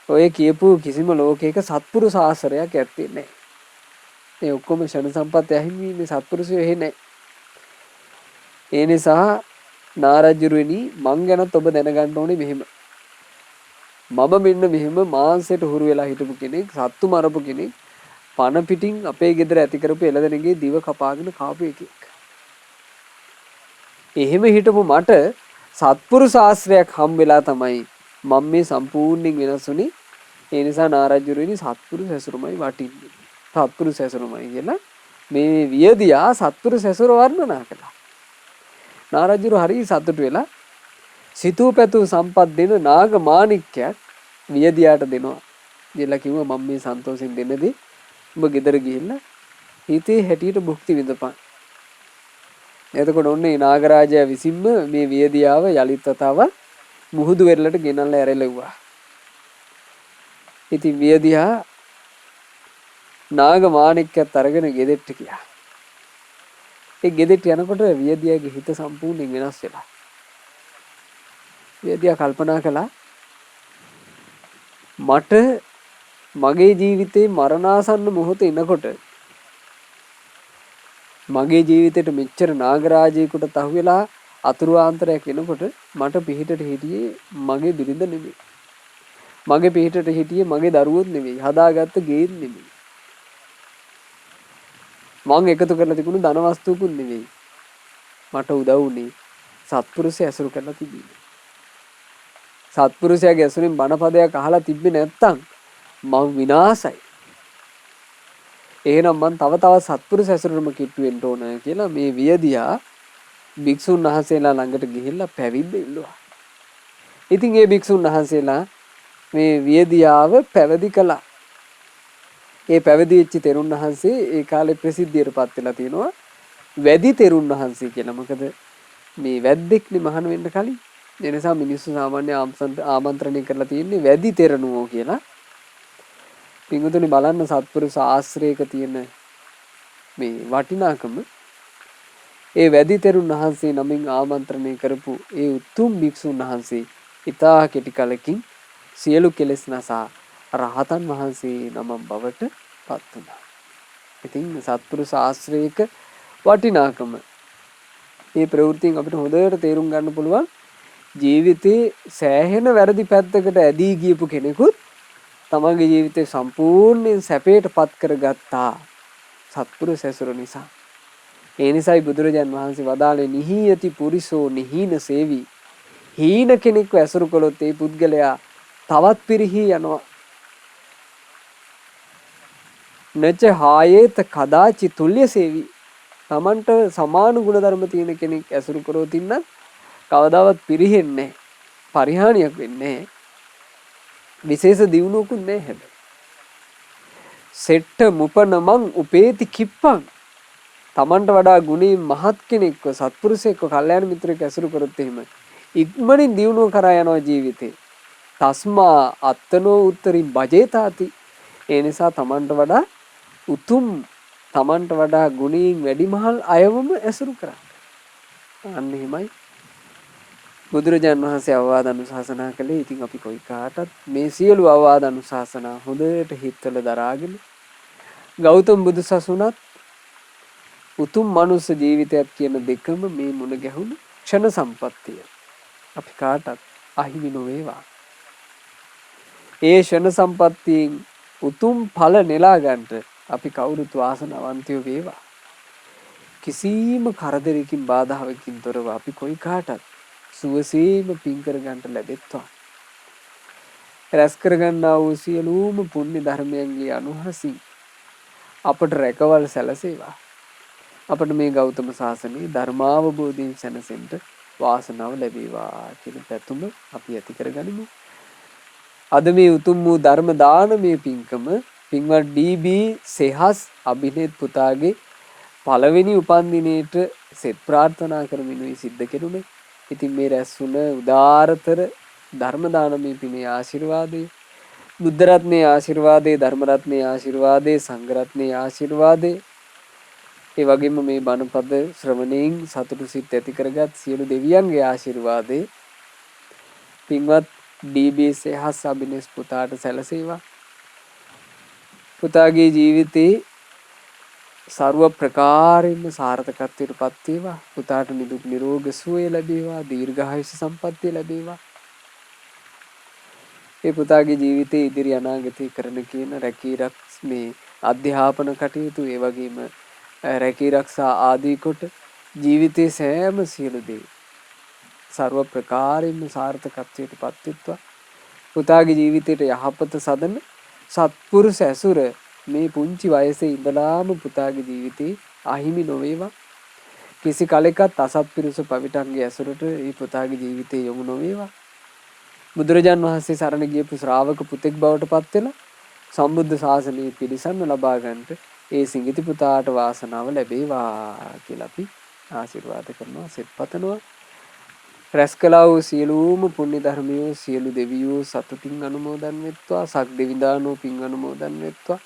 ඔය කියපු කිසිම ලෝකයක සත්පුරුෂ ආශ්‍රයයක් ඇත්තේ නැහැ. මේ ඔක්කොම ෂණ සම්පත් ඇහිමීමේ සත්පුරුෂයෝ එහෙ නැහැ. ඒ නිසා නාරජ්ජුරුවනි, මං ගැනත් ඔබ දැනගන්න ඕනේ මෙහෙම. මම මෙන්න මෙහෙම මාංශයට හුරු වෙලා හිටපු කෙනෙක්, සත්තු මරපු කෙනෙක්, පණ පිටින් අපේ ගෙදර ඇති කරපු එළදෙනගේ දිව කපාගෙන කාපු එකෙක්. එහෙම හිටපු මට සත්පුරුෂ ආශ්‍රයයක් හම් වෙලා තමයි මම මේ සම්පූර්ණයෙන් වෙනස් වුනේ. ඒ නිසා නාරජ්ජුරුවනි, සත්පුරුෂ ඇසුරමයි වටින්නේ. සත්පුරුෂ ඇසුරමයි කියලා මේ වියදියා සත්පුරුෂ ඇසුර වර්ණනා කළා. නාරජ්ජුරු හරි සතුටු වෙලා සිතූ පැතූ සම්පත් දෙන නාග මාණික්කයක් වියදියාට දෙනවා. කියලා කිව්වා, මම මේ සන්තෝෂෙන් දෙන්නදී ඔබ ගෙදර ගිහිල්ලා හිතේ හැටියට භුක්ති විඳපන්. එතකොට ඔන්නේ නාගරාජයා විසින්ම මේ වියදියාව යලිත් වතාවක් මුහුදු වෙරළට ගෙනල්ලා ඇරලෙව්වා. ඉතින් වියදියා නාග මාණික්කයත් අරගෙන ගෙදෙට්ට ගියා. ඒ ගෙදෙට්ට යනකොට වියදියාගේ හිත සම්පූර්ණයෙන් වෙනස් වෙලා. වියදියා කල්පනා කළා, මට මගේ ජීවිතේ මරණාසන්න මොහොත එනකොට මගේ ජීවිතේට මෙච්චර නාගරාජයෙකුට තහු වෙලා අතුරු ආන්තරයක් එනකොට මට පිහිටට හිටියේ මගේ බිරිඳ නෙමෙයි. මගේ පිහිටට හිටියේ මගේ දරුවොත් නෙමෙයි. හදාගත්ත ගේත් නෙමෙයි. මං එකතු කරලා තිබුණු ධන වස්තුකුත් නෙමෙයි. මට උදව් වුණේ සත්පුරුෂය ඇසුරු කරලා තිබීම. සත්පුරුෂයාගේ ඇසුරින් බණපදයක් අහලා තිබ්බේ නැත්තම් මං විනාසයි. එහෙනම් මං තව තවත් සත්පුරුෂ ඇසුරටම කිට්ටු වෙන්න ඕන කියලා මේ වියදියා භික්ෂුන් වහන්සේලා ළඟට ගිහිල්ලා පැවිද්ද ඉල්ලුවා. ඉතින් ඒ භික්ෂුන් වහන්සේලා මේ වියදියාව පැවිදි කළා. ඒ පැවිදි වෙච්ච තෙරුන් වහන්සේ ඒ කාලේ ප්‍රසිද්ධියටපත් වෙලා තියෙනවා වැදි තෙරුන් වහන්සේ කියලා. මොකද මේ වැද්දෙක්නේ මහාන වෙන්න කලින්. ඒ නිසා මිනිස්සු සාමාන්‍ය ආමන්ත්‍රණය කරලා තියෙන්නේ වැදි තෙරණුවෝ කියලා. පින්වතුනි බලන්න සත්පුරුෂ ආශ්‍රයක තියෙන මේ වටිනාකම. ඒ වැදි තෙරුන් වහන්සේ නමින් ආමන්ත්‍රණය කරපු ඒ උතුම් භික්ෂුන් වහන්සේ ඉතා කෙටි කලකින් සියලු කෙලෙස් නසා රහතන් වහන්සේ නමක් බවට පත් වුණා. ඉතින් සත්පුරුෂ ආශ්‍රයක වටිනාකම මේ ප්‍රවෘත්තියෙන් අපිට හොඳට තේරුම් ගන්න පුළුවන්. ජීවිතේ සෑහෙන වැරදි පැත්තකට ඇදී ගියපු කෙනෙකුත් තමන්ගේ ජීවිතේ සම්පූර්ණයෙන් සැපයට පත් කරගත්තා සත්පුරුෂ ඇසුර නිසා. ඒ නිසායි බුදුරජාන් වහන්සේ වදාළේ නිහීයති පුරිසෝ නිහීන සේවි. හීන කෙනෙක්ව ඇසුරු කළොත් ඒ පුද්ගලයා තවත් පිරිහි යනවා. නච හායේත කදාචි තුල්්‍ය සේවි. තමන්ට සමාන ගුණධර්ම තියෙන කෙනෙක් ඇසුරු කරොත් ඉන්න කවදාවත් පිරිහෙන්නේ නැහැ. පරිහානියක් වෙන්නේ නැහැ. විශේෂ දියුණුවකුත් නැහැ හැබැයි. සෙට්ට මුපනමං උපේති කිප්පං. තමන්ට වඩා ගුණයෙන් මහත් කෙනෙක්ව සත්පුරුෂයෙක්ව කල්යාණ මිත්‍රයෙක් ඇසුරු කරොත් එහෙම ඉක්මනින් දියුණුව කරා යනවා ජීවිතේ. තස්මා අත්තනෝ උත්තරින් බජේතාති. ඒ නිසා තමන්ට වඩා උතුම් තමන්ට වඩා ගුණයෙන් වැඩිමහල් අයවම ඇසුරු කරන්න. අන්න එහෙමයි බුදුරජාණන් වහන්සේ අවවාද අනුශාසනා කළේ. ඉතින් අපි කොයි කාටත් මේ සියලු අවවාද අනුශාසනා හොඳට හිතවල දරාගෙන ගෞතම බුදු සසුනත් උතුම් මනුස්ස ජීවිතයක් කියන දෙකම මේ මුණ ගැහුණු ක්ෂණ සම්පත්තිය අපි කාටත් අහිමි නොවේවා. ඒ ක්ෂණ සම්පත්තියෙන් උතුම් ඵල නෙලා ගන්නට අපි කවුරුත් වාසනාවන්තයෝ වේවා. කිසිම කරදරයකින් බාධාවකින් තොරව අපි කොයි කාටත් සුවසේම පින් කර ගන්නට ලැබෙත්වා. රැස් කර ගන්නා වූ සියලුම පුණ්‍ය ධර්මයන්ගේ අනුහසින් අපට රැකවල් සැලසේවා. අපට මේ ගෞතම සාසනයේ ධර්මාවබෝධයෙන් සැනසෙන්න වාසනාව ලැබේවා කියන පැතුම අපි ඇති කරගනිමු. අද මේ උතුම් වූ ධර්ම දානමය පින්කම පින්වත් ඩී.බී. සෙහස් අභිනේත් පුතාගේ පළවෙනි උපන්දිනේට සෙත් ප්‍රාර්ථනා කරමිනුයි සිද්ධ කෙරුණේ. ඉතින් මේ රැස් වුණ උදාාරතර ධර්ම දානමය පිනේ ආශිර්වාදය, බුද්ධ රත්නයේ ආශිර්වාදය, ධර්ම රත්නයේ ආශිර්වාදය, සංඝ රත්නයේ ආශිර්වාදය, ඒ වගේම මේ බණපද ශ්‍රවණයෙන් සතුටු සිත් ඇති කරගත් සියලු දෙවියන්ගේ ආශිර්වාදය පින්වත් ඩී.බී. සෙහස් අභිනේත් පුතාට සැලසේවා. පුතාගේ ජීවිතේ सर्व प्रकारेण सार्थकत्වයට පත් වේවා. පුතාට නිදුක් නිරෝගී සුවය ලැබේවා. දීර්ඝායුෂ සම්පන්නිය ලැබේවා. ඒ පුතාගේ ජීවිතයේ ඉදිරි අනාගතේ කරන කියන රැකී රක්ෂ මේ අධ්‍යාපන කටයුතු, ඒ වගේම රැකී ආරක්ෂා ආදී කොට ජීවිතයේ සෑම සියලු දේ सर्व ප්‍රකාරයෙන්ම සාර්ථකත්වයට පත් වෙත්වා. පුතාගේ ජීවිතයට යහපත සදන සත්පුරුෂ ඇසුර මේ පුංචි වයසේ ඉඳලාම පුතාගේ ජීවිතේ අහිමි නොවේවා. කිසි කලෙකත් අසත්පුරුෂ පවිටන්ගේ ඇසුරට මේ පුතාගේ ජීවිතේ යොමු නොවේවා. බුදුරජාන් වහන්සේ සරණ ගියපු ශ්‍රාවක පුතෙක් බවට පත් වෙලා සම්බුද්ධ ශාසනයේ පිළිසන්න ලබා ගන්නට ඒ සිඟිති පුතාට වාසනාව ලැබේවා කියලා අපි ආශිර්වාද කරනවා, සෙත් පතනවා. රැස් කළා වූ සියලුම පුණ්‍ය ධර්මියෝ සියලු දෙවියෝ සතුටින් අනුමෝදන් වෙත්වා. සක් දෙවිදානෝ පින් අනුමෝදන් වෙත්වා.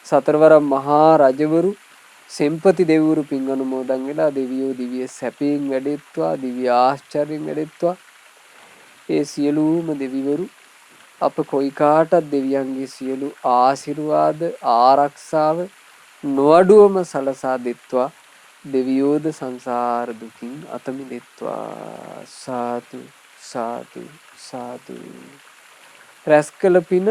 සතරවරම් මහා රජවරු සෙම්පති දෙවිවරු පින් අනුමෝදන් වෙලා දෙවියෝ දිව්‍ය සැපයෙන් වැඩෙත්වා, දිව්‍ය ආශ්චර්යයෙන් වැඩෙත්වා. ඒ සියලුම දෙවිවරු අප කොයි කාටත් දෙවියන්ගේ සියලු ආශිර්වාද ආරක්ෂාව නොඅඩුවම සලසා දෙත්වා දෙවියෝද සංසාර දුකින් අත මිදෙත්වා සාදු සාදු සාදු රැස් කළ පින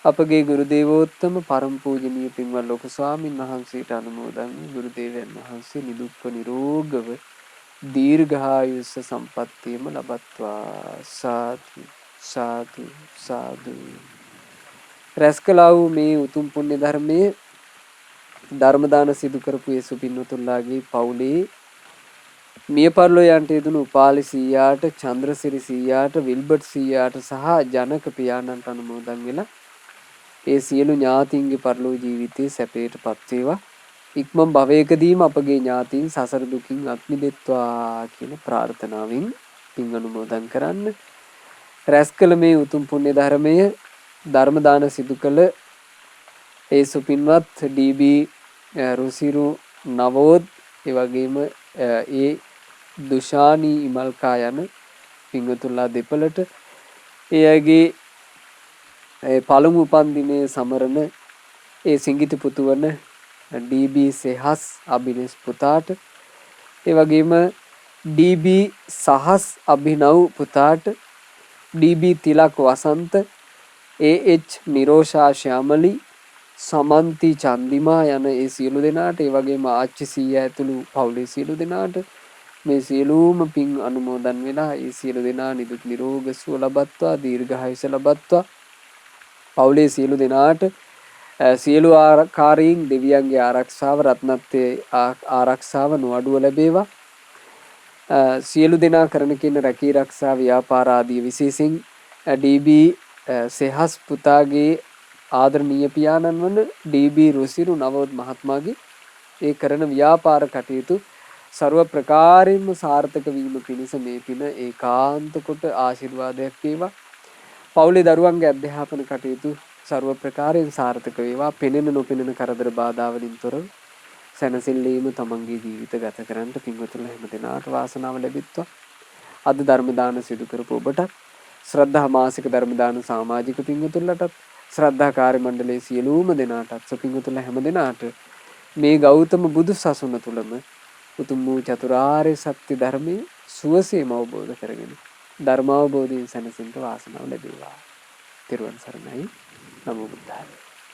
අපගේ ගුරු දේවෝත්තම පරම පූජනීය පින්වත් ලොකු ස්වාමීන් වහන්සේට අනුමෝදන් ගුරු දේවයන් වහන්සේ නිදුක්ව නිරෝගව දීර්ඝායුෂ සම්පන්නියම ලබත්වා සාදු සාදු සාදු රැස් කළා වූ මේ උතුම් පුණ්‍ය ධර්මයේ ධර්ම දාන සිදු කරපු ඒ සුපින්වතුන්ලාගේ පවුලේ මිය පරලෝ යන්ට යෙදුණු උපාලි සීයාට චන්ද්‍රසිරි සීයාට විල්බර්ට් සීයාට සහ ජනක පියාණන්ට අනුමෝදන් වෙලා ඒ සියලු ඥාතීන්ගේ පරලෝ ජීවිතයේ සැපයටපත් වේවා ඉක්මන් භවයකදීම අපගේ ඥාතීන් සසර දුකින් අත් මිදෙත්වා කියන ප්‍රාර්ථනාවෙන් පින් අනුමෝදන් කරන්න රැස් කළ මේ උතුම් පුණ්‍ය ධර්මය ධර්ම දාන සිදු කළ ඒ සුපින්වත් ඩී.බී. රුසිරු නවෝද් ඒ වගේම ඒ දුෂානි ඉමල්කා යන පින්වතුන්ලා දෙපළට ඒ අයගේ පළමු උපන්දිනයේ සමරන ඒ සිඟිති පුතු වන ඩී.බී. සෙහස් අබිනේෂ් පුතාට ඒ වගේම ඩී.බී. සහස් අභිනව් පුතාට ඩී.බී. තිලක් වසන්ත ඒ.එච්. නිරෝෂා ශ්‍යාමලි සමන්ති චන්දිමා යන ඒ සියලු දෙනාට ඒ වගේම ආච්චි සීයා ඇතුළු පවුලේ සියලු දෙනාට මේ සියලුම පින් අනුමෝදන් වෙලා ඒ සියලු දෙනා නිදුක් නිරෝගී සුව ලබත්වා දීර්ඝායුෂ ලබත්වා පවුලේ සියලු දෙනාට සියලු ආකාරයෙන් දෙවියන්ගේ ආරක්ෂාව රත්නත්‍රයේ ආරක්ෂාව නොඅඩුව ලැබේවා සියලු දෙනා කරන කින රැකී ආරක්ෂා ව්‍යාපාර ආදී විශේෂයෙන් ඩී.බී. සෙහස් පුතාගේ ආදරණීය පියාණන් වන ඩී.බී. රුසිරු නවෝද් මහත්මයාගේ ඒ කරන ව්‍යාපාර කටයුතු ਸਰව ප්‍රකාරයෙන්ම සාර්ථක වීම පිණිස මේ පින ඒකාන්ත කොට ආශිර්වාදයක් වේවා. පවුලේ දරුවන්ගේ අධ්‍යාපන කටයුතු ਸਰව ප්‍රකාරයෙන් සාර්ථක වේවා. පෙනෙන නොපෙනෙන කරදර බාධා වලින් තොරව සැනසෙල්ලීම තමන්ගේ ජීවිත ගත කරන්නට පින්වතුන්ලා හැම දිනාට වාසනාව ලැබෙත්වා. අද ධර්ම දාන සිදු කරපු ඔබට ශ්‍රද්ධා මාසික ධර්ම දාන සමාජික පින්වතුන්ලටත් ශ්‍රද්ධා කාර්ය මණ්ඩලයේ සියලුම දෙනාටත් සුපින්වතුන්ලා හැම දිනාට මේ ගෞතම බුදු සසුන තුලම උතුම් වූ චතුරාර්ය සත්‍ය ධර්මයේ සුවසේම අවබෝධ කරගෙන ධර්මාවබෝධයෙන් සැනසෙන්න වාසනාව ලැබේවා. ත්‍රිවන් සරණයි. නමෝ බුද්ධාය.